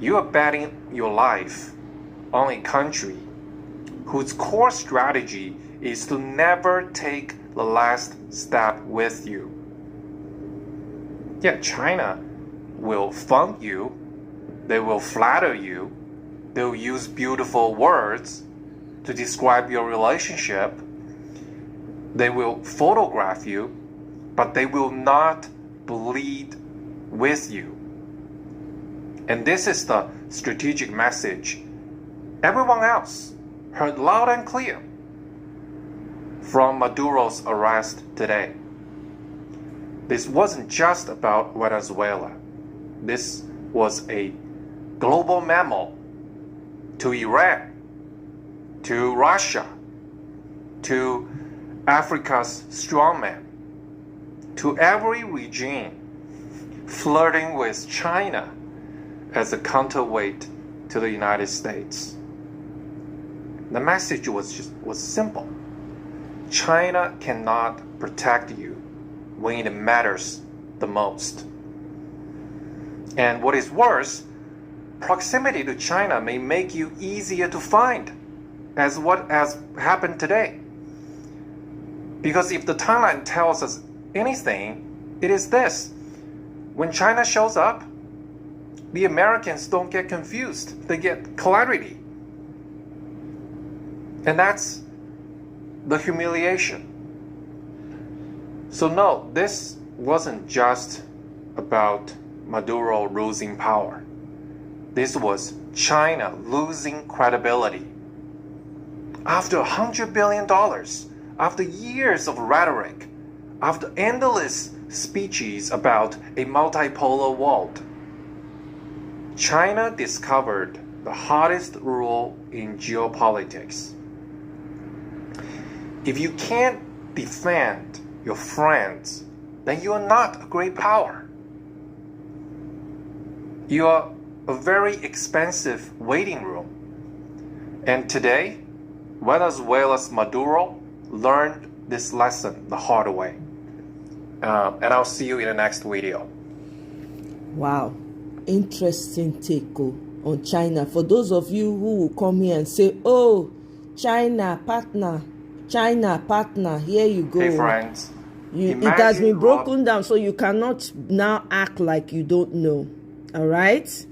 Speaker 3: you are betting your life on a country whose core strategy is to never take the last step with you. Yeah, China will fund you, they will flatter you, they'll use beautiful words to describe your relationship, they will photograph you, but they will not bleed with you. And this is the strategic message everyone else heard loud and clear from Maduro's arrest today. This wasn't just about Venezuela. This was a global memo to Iran, to Russia, to Africa's strongman, to every regime flirting with China as a counterweight to the United States. The message was simple. China cannot protect you when it matters the most. And what is worse, proximity to China may make you easier to find, as what has happened today. Because if the timeline tells us anything, it is this. When China shows up, the Americans don't get confused. They get clarity. And that's the humiliation. So no, this wasn't just about Maduro losing power. This was China losing credibility. After $100 billion, after years of rhetoric, after endless speeches about a multipolar world, China discovered the hardest rule in geopolitics. If you can't defend your friends, then you are not a great power. You are a very expensive waiting room. And today, Venezuela's Maduro learned this lesson the hard way. And I'll see you in the next video.
Speaker 13: Wow, interesting take on China. For those of you who will come here and say, oh, China partner, here you go.
Speaker 3: Hey friends,
Speaker 13: it has been broken down, so you cannot now act like you don't know. All right?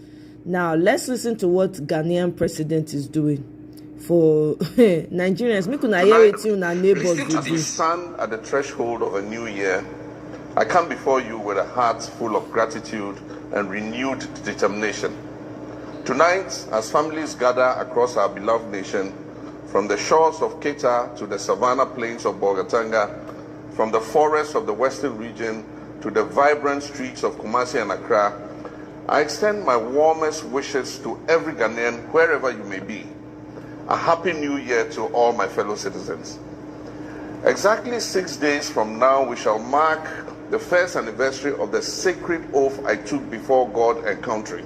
Speaker 13: Now, let's listen to what Ghanaian president is doing for Nigerians.
Speaker 22: Listening to the sun at the threshold of a new year, I come before you with a heart full of gratitude and renewed determination. Tonight, as families gather across our beloved nation, from the shores of Keita to the savannah plains of Bolgatanga, from the forests of the western region to the vibrant streets of Kumasi and Accra, I extend my warmest wishes to every Ghanaian, wherever you may be. A happy new year to all my fellow citizens. Exactly 6 days from now, we shall mark the first anniversary of the sacred oath I took before God and country.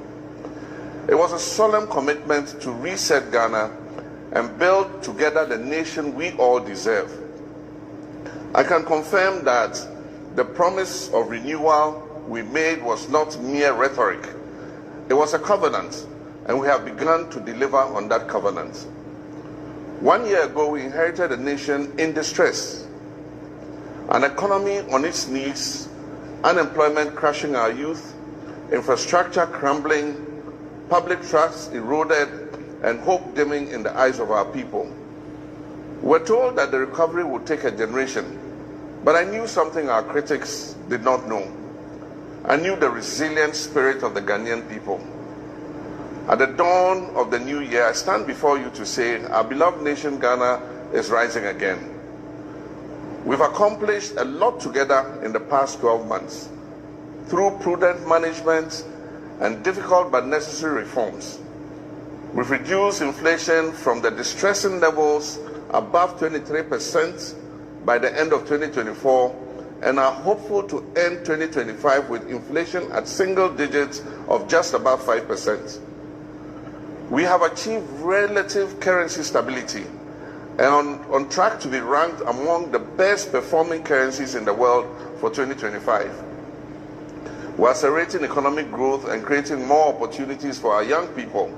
Speaker 22: It was a solemn commitment to reset Ghana and build together the nation we all deserve. I can confirm that the promise of renewal we made was not mere rhetoric. It was a covenant, and we have begun to deliver on that covenant. 1 year ago, we inherited a nation in distress, an economy on its knees, unemployment crushing our youth, infrastructure crumbling, public trust eroded, and hope dimming in the eyes of our people. We're told that the recovery would take a generation, but I knew something our critics did not know. I knew the resilient spirit of the Ghanaian people. At the dawn of the new year, I stand before you to say our beloved nation Ghana is rising again. We've accomplished a lot together in the past 12 months through prudent management and difficult but necessary reforms. We've reduced inflation from the distressing levels above 23% by the end of 2024 and are hopeful to end 2025 with inflation at single digits of just above 5%. We have achieved relative currency stability and on track to be ranked among the best performing currencies in the world for 2025. We're accelerating economic growth and creating more opportunities for our young people.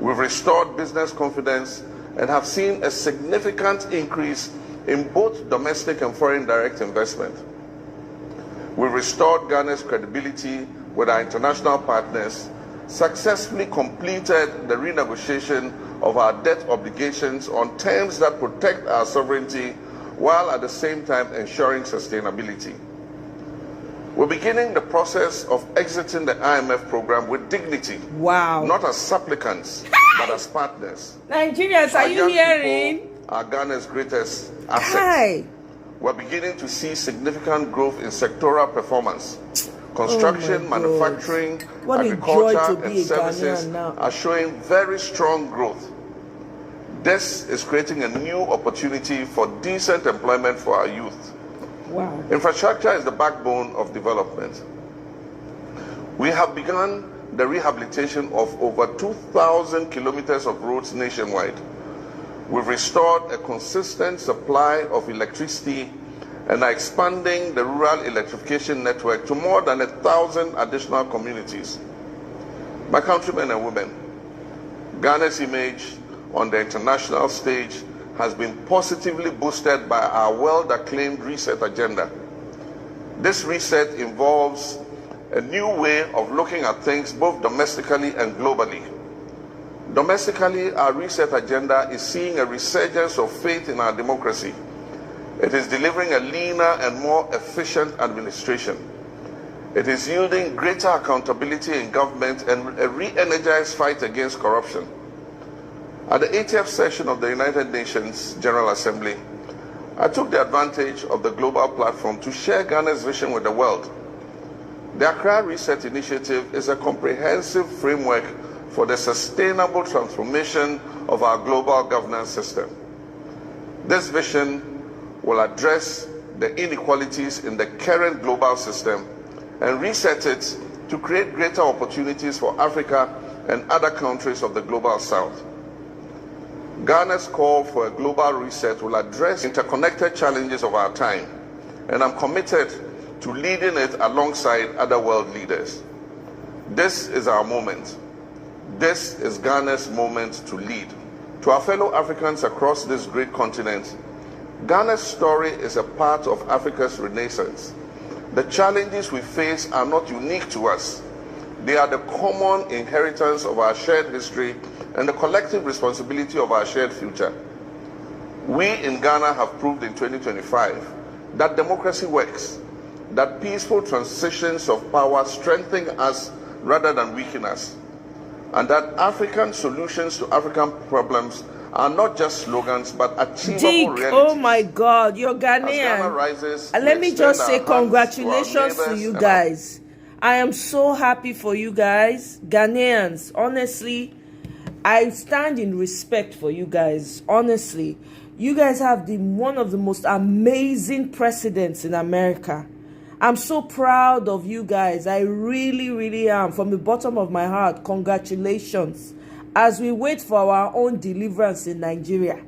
Speaker 22: We've restored business confidence and have seen a significant increase in both domestic and foreign direct investment. We've restored Ghana's credibility with our international partners, successfully completed the renegotiation of our debt obligations on terms that protect our sovereignty while at the same time ensuring sustainability. We're beginning the process of exiting the IMF program with dignity, not as supplicants, but as partners.
Speaker 13: Nigerians, are you hearing?
Speaker 22: Are Ghana's greatest asset.
Speaker 13: Hi.
Speaker 22: We're beginning to see significant growth in sectoral performance. Construction, manufacturing, agriculture, and services are showing very strong growth. This is creating a new opportunity for decent employment for our youth.
Speaker 13: Wow.
Speaker 22: Infrastructure is the backbone of development. We have begun the rehabilitation of over 2,000 kilometers of roads nationwide. We've restored a consistent supply of electricity and are expanding the rural electrification network to more than 1,000 additional communities. My countrymen and women, Ghana's image on the international stage has been positively boosted by our well-acclaimed reset agenda. This reset involves a new way of looking at things both domestically and globally. Domestically, our reset agenda is seeing a resurgence of faith in our democracy. It is delivering a leaner and more efficient administration. It is yielding greater accountability in government and a re-energized fight against corruption. At the 80th session of the United Nations General Assembly, I took the advantage of the global platform to share Ghana's vision with the world. The Accra Reset Initiative is a comprehensive framework for the sustainable transformation of our global governance system. This vision will address the inequalities in the current global system and reset it to create greater opportunities for Africa and other countries of the global south. Ghana's call for a global reset will address interconnected challenges of our time, and I'm committed to leading it alongside other world leaders. This is our moment. This is Ghana's moment to lead. To our fellow Africans across this great continent, Ghana's story is a part of Africa's renaissance. The challenges we face are not unique to us. They are the common inheritance of our shared history and the collective responsibility of our shared future. We in Ghana have proved in 2025 that democracy works, that peaceful transitions of power strengthen us rather than weaken us, and that African solutions to African problems are not just slogans but achievable realities.
Speaker 13: Oh my God, you're Ghanaian. And let me just say congratulations to you guys. I am so happy for you guys. Ghanaians, honestly, I stand in respect for you guys. Honestly, you guys have one of the most amazing presidents in America. I'm so proud of you guys. I really, really am. From the bottom of my heart, congratulations. As we wait for our own deliverance in Nigeria,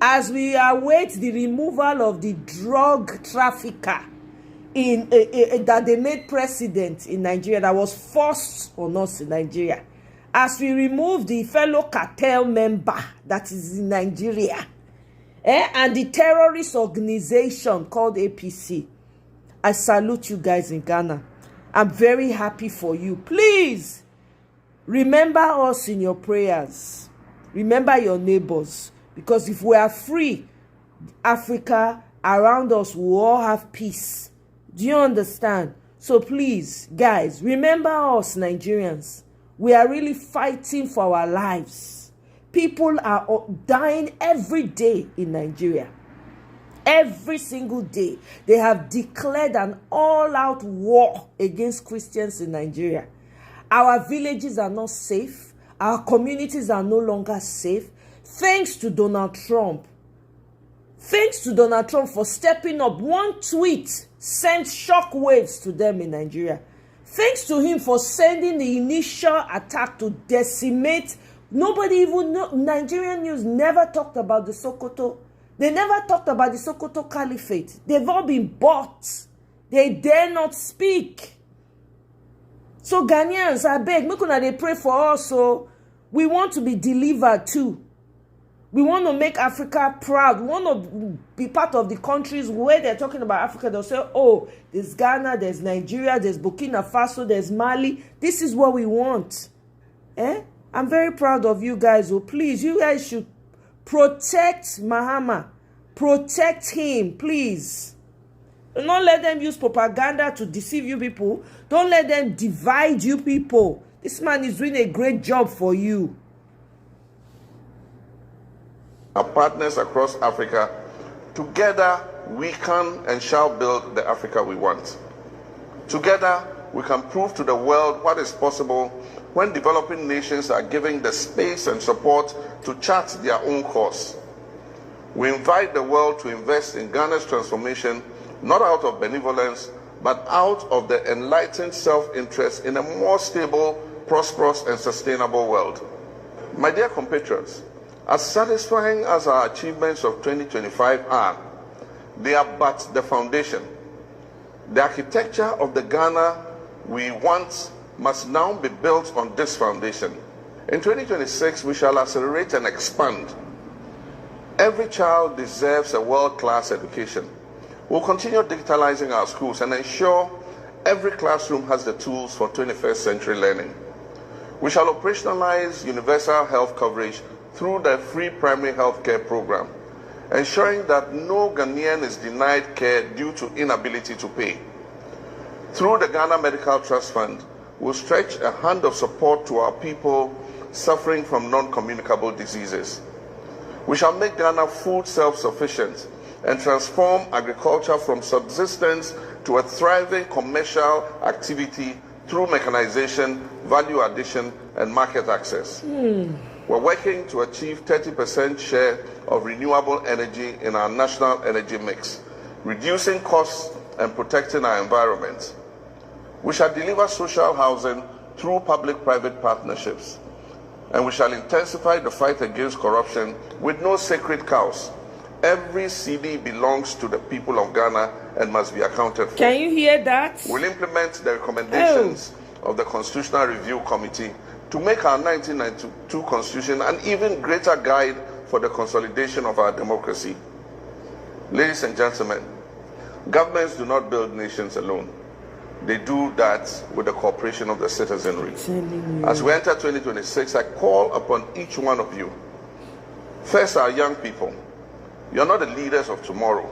Speaker 13: as we await the removal of the drug trafficker that they made president in Nigeria, that was forced on us in Nigeria, as we remove the fellow cartel member that is in Nigeria, and the terrorist organization called APC, I salute you guys in Ghana. I'm very happy for you. Please, remember us in your prayers. Remember your neighbors. Because if we are free, Africa around us will all have peace. Do you understand? So please, guys, remember us Nigerians. We are really fighting for our lives. People are dying every day in Nigeria. Every single day, they have declared an all-out war against Christians in Nigeria. Our villages are not safe. Our communities are no longer safe. Thanks to Donald Trump. Thanks to Donald Trump for stepping up. One tweet sent shockwaves to them in Nigeria. Thanks to him for sending the initial attack to decimate. Nobody even know. Nigerian news never talked about the Sokoto. They never talked about the Sokoto Caliphate. They've all been bought. They dare not speak. So Ghanaians, I beg, make una dey pray for us. So we want to be delivered too. We want to make Africa proud. We want to be part of the countries where they're talking about Africa. They'll say, oh, there's Ghana, there's Nigeria, there's Burkina Faso, there's Mali. This is what we want. I'm very proud of you guys. So please, you guys should protect Mahama. Protect him, please. Do not let them use propaganda to deceive you people. Don't let them divide you people. This man is doing a great job for you.
Speaker 22: our partners across Africa, together we can and shall build the Africa we want. Together, we can prove to the world what is possible when developing nations are given the space and support to chart their own course. We invite the world to invest in Ghana's transformation, not out of benevolence, but out of the enlightened self-interest in a more stable, prosperous, and sustainable world. My dear compatriots, as satisfying as our achievements of 2025 are, they are but the foundation. The architecture of the Ghana we want must now be built on this foundation. In 2026, we shall accelerate and expand. Every child deserves a world-class education. We'll continue digitalizing our schools and ensure every classroom has the tools for 21st century learning. We shall operationalize universal health coverage through the free primary health care program, ensuring that no Ghanaian is denied care due to inability to pay. Through the Ghana Medical Trust Fund, we'll stretch a hand of support to our people suffering from non-communicable diseases. We shall make Ghana food self-sufficient and transform agriculture from subsistence to a thriving commercial activity through mechanization, value addition, and market access. We're working to achieve 30% share of renewable energy in our national energy mix, reducing costs and protecting our environment. We shall deliver social housing through public-private partnerships, and we shall intensify the fight against corruption with no sacred cows. Every CD belongs to the people of Ghana and must be accounted for.
Speaker 13: Can you hear that?
Speaker 22: We'll implement the recommendations of the Constitutional Review Committee to make our 1992 Constitution an even greater guide for the consolidation of our democracy. Ladies and gentlemen, governments do not build nations alone. They do that with the cooperation of the citizenry. As we enter 2026, I call upon each one of you. First, our young people. You are not the leaders of tomorrow.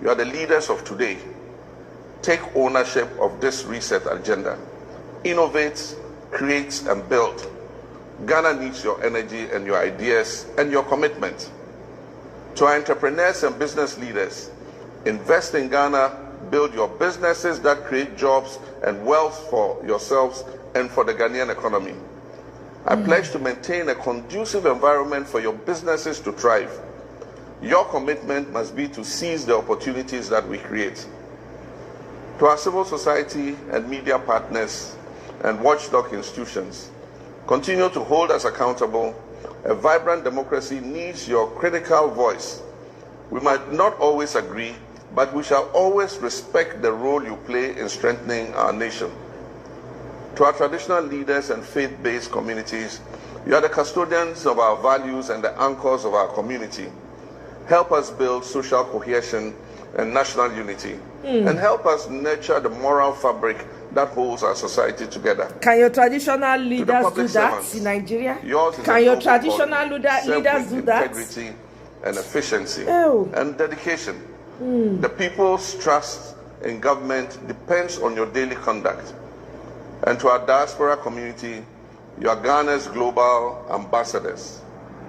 Speaker 22: You are the leaders of today. Take ownership of this reset agenda. Innovate, create, and build. Ghana needs your energy and your ideas and your commitment. To our entrepreneurs and business leaders, invest in Ghana, build your businesses that create jobs and wealth for yourselves and for the Ghanaian economy. I pledge to maintain a conducive environment for your businesses to thrive. Your commitment must be to seize the opportunities that we create. To our civil society and media partners and watchdog institutions, continue to hold us accountable. A vibrant democracy needs your critical voice. We might not always agree, but we shall always respect the role you play in strengthening our nation. To our traditional leaders and faith-based communities, you are the custodians of our values and the anchors of our community. Help us build social cohesion and national unity, and help us nurture the moral fabric that holds our society together.
Speaker 13: Can your traditional leaders do that in Nigeria? Can your traditional leaders do that?
Speaker 22: Integrity and efficiency and dedication. The people's trust in government depends on your daily conduct. And to our diaspora community, you are Ghana's global ambassadors.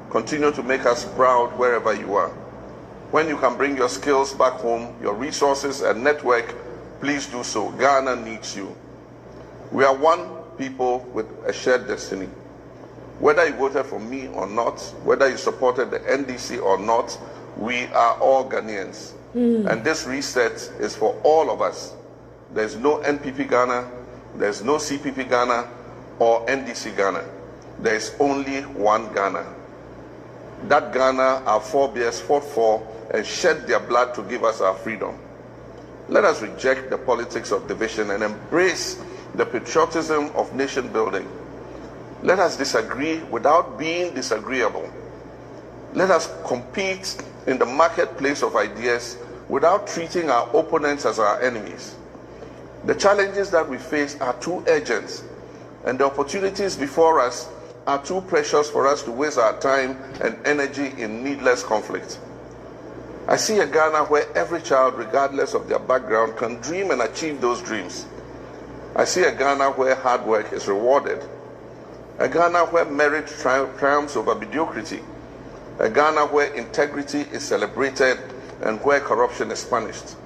Speaker 22: Continue to make us proud wherever you are. When you can bring your skills back home, your resources and network, please do so. Ghana needs you. We are one people with a shared destiny. Whether you voted for me or not, whether you supported the NDC or not, we are all Ghanaians. And this reset is for all of us. There's no NPP Ghana, there's no CPP Ghana or NDC Ghana. There's only one Ghana. That Ghana our forebears fought for and shed their blood to give us our freedom. Let us reject the politics of division and embrace the patriotism of nation building. Let us disagree without being disagreeable. Let us compete in the marketplace of ideas without treating our opponents as our enemies. The challenges that we face are too urgent, and the opportunities before us are too precious for us to waste our time and energy in needless conflict. I see a Ghana where every child, regardless of their background, can dream and achieve those dreams. I see a Ghana where hard work is rewarded. A Ghana where merit triumphs over mediocrity. a Ghana where integrity is celebrated and where corruption is punished.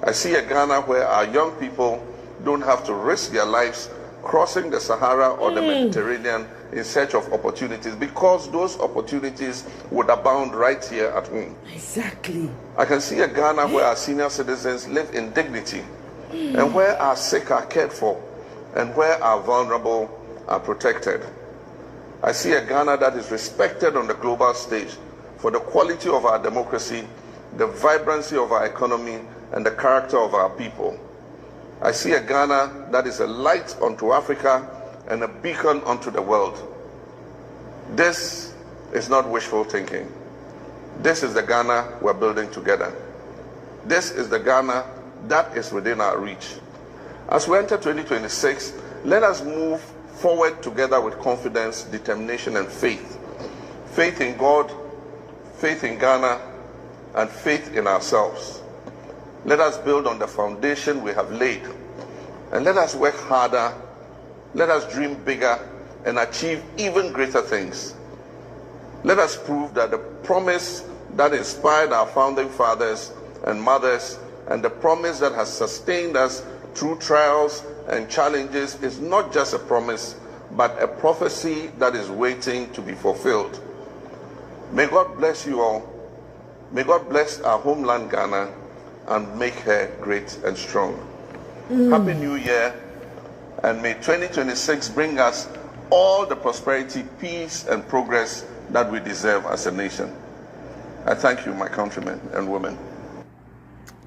Speaker 22: I see a Ghana where our young people don't have to risk their lives crossing the Sahara or the Mediterranean in search of opportunities, because those opportunities would abound right here at home.
Speaker 13: Exactly.
Speaker 22: I can see a Ghana where our senior citizens live in dignity, and where our sick are cared for, and where our vulnerable are protected. I see a Ghana that is respected on the global stage for the quality of our democracy, the vibrancy of our economy, and the character of our people. I see a Ghana that is a light unto Africa and a beacon unto the world. This is not wishful thinking. This is the Ghana we're building together. This is the Ghana that is within our reach. As we enter 2026, let us move forward together with confidence, determination, and faith. Faith in God, faith in Ghana, and faith in ourselves. Let us build on the foundation we have laid, and let us work harder. Let us dream bigger and achieve even greater things. Let us prove that the promise that inspired our founding fathers and mothers, and the promise that has sustained us through trials and challenges, is not just a promise, but a prophecy that is waiting to be fulfilled. May God bless you all. May God bless our homeland Ghana and make her great and strong. Happy New Year, and may 2026 bring us all the prosperity, peace, and progress that we deserve as a nation. I thank you, my countrymen and women.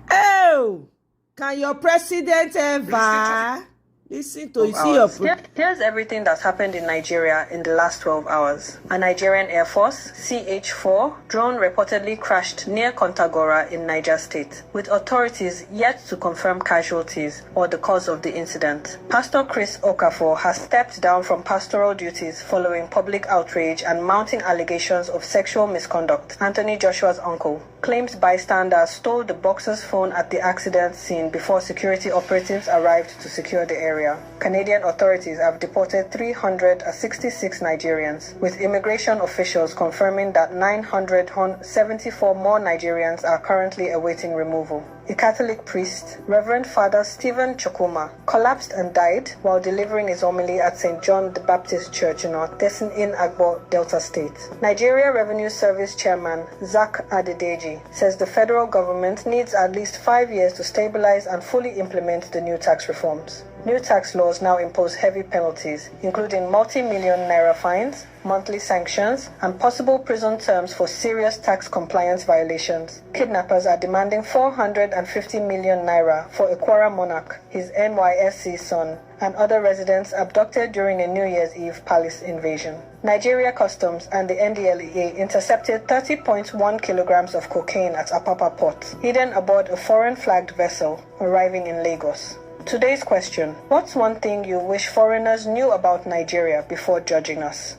Speaker 13: Oh, can your president ever listen to you?
Speaker 4: Here's everything that's happened in Nigeria in the last 12 hours. A Nigerian Air Force CH-4 drone reportedly crashed near Kontagora in Niger State, with authorities yet to confirm casualties or the cause of the incident. Pastor Chris Okafor has stepped down from pastoral duties following public outrage and mounting allegations of sexual misconduct. Anthony Joshua's uncle claims bystanders stole the boxer's phone at the accident scene before security operatives arrived to secure the area. Canadian authorities have deported 366 Nigerians, with immigration officials confirming that 974 more Nigerians are currently awaiting removal. A Catholic priest, Reverend Father Stephen Chukuma, collapsed and died while delivering his homily at St. John the Baptist Church in Otesin in Agbo, Delta State. Nigeria Revenue Service Chairman Zach Adedeji says the federal government needs at least 5 years to stabilize and fully implement the new tax reforms. New tax laws now impose heavy penalties, including multi-million naira fines, monthly sanctions, and possible prison terms for serious tax compliance violations. Kidnappers are demanding 450 million naira for Ekwara Monarch, his NYSC son, and other residents abducted during a New Year's Eve palace invasion. Nigeria Customs and the NDLEA intercepted 30.1 kilograms of cocaine at Apapa Port, hidden aboard a foreign-flagged vessel arriving in Lagos. Today's question: what's one thing you wish foreigners knew about Nigeria before judging us?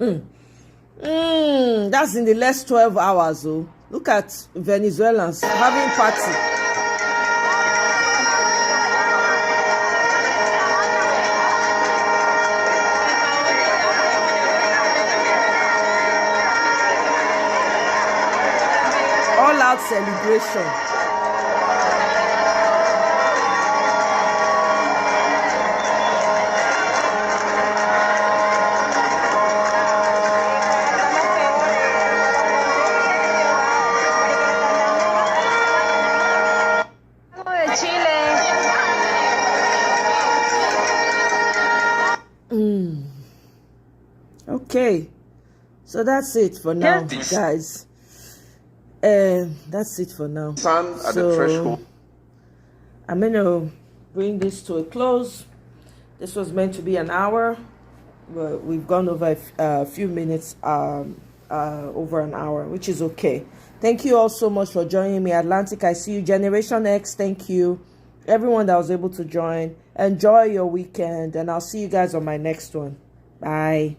Speaker 13: That's in the last 12 hours. Oh. Look at Venezuelans having party. All out celebration. Okay, so that's it for now, guys. That's it for now.
Speaker 22: Stand at the threshold.
Speaker 13: I'm gonna bring this to a close. This was meant to be an hour, but we've gone over a few minutes, over an hour, which is okay. Thank you all so much for joining me. Atlantic, I see you. Generation X, thank you. Everyone that was able to join. Enjoy your weekend, and I'll see you guys on my next one. Bye.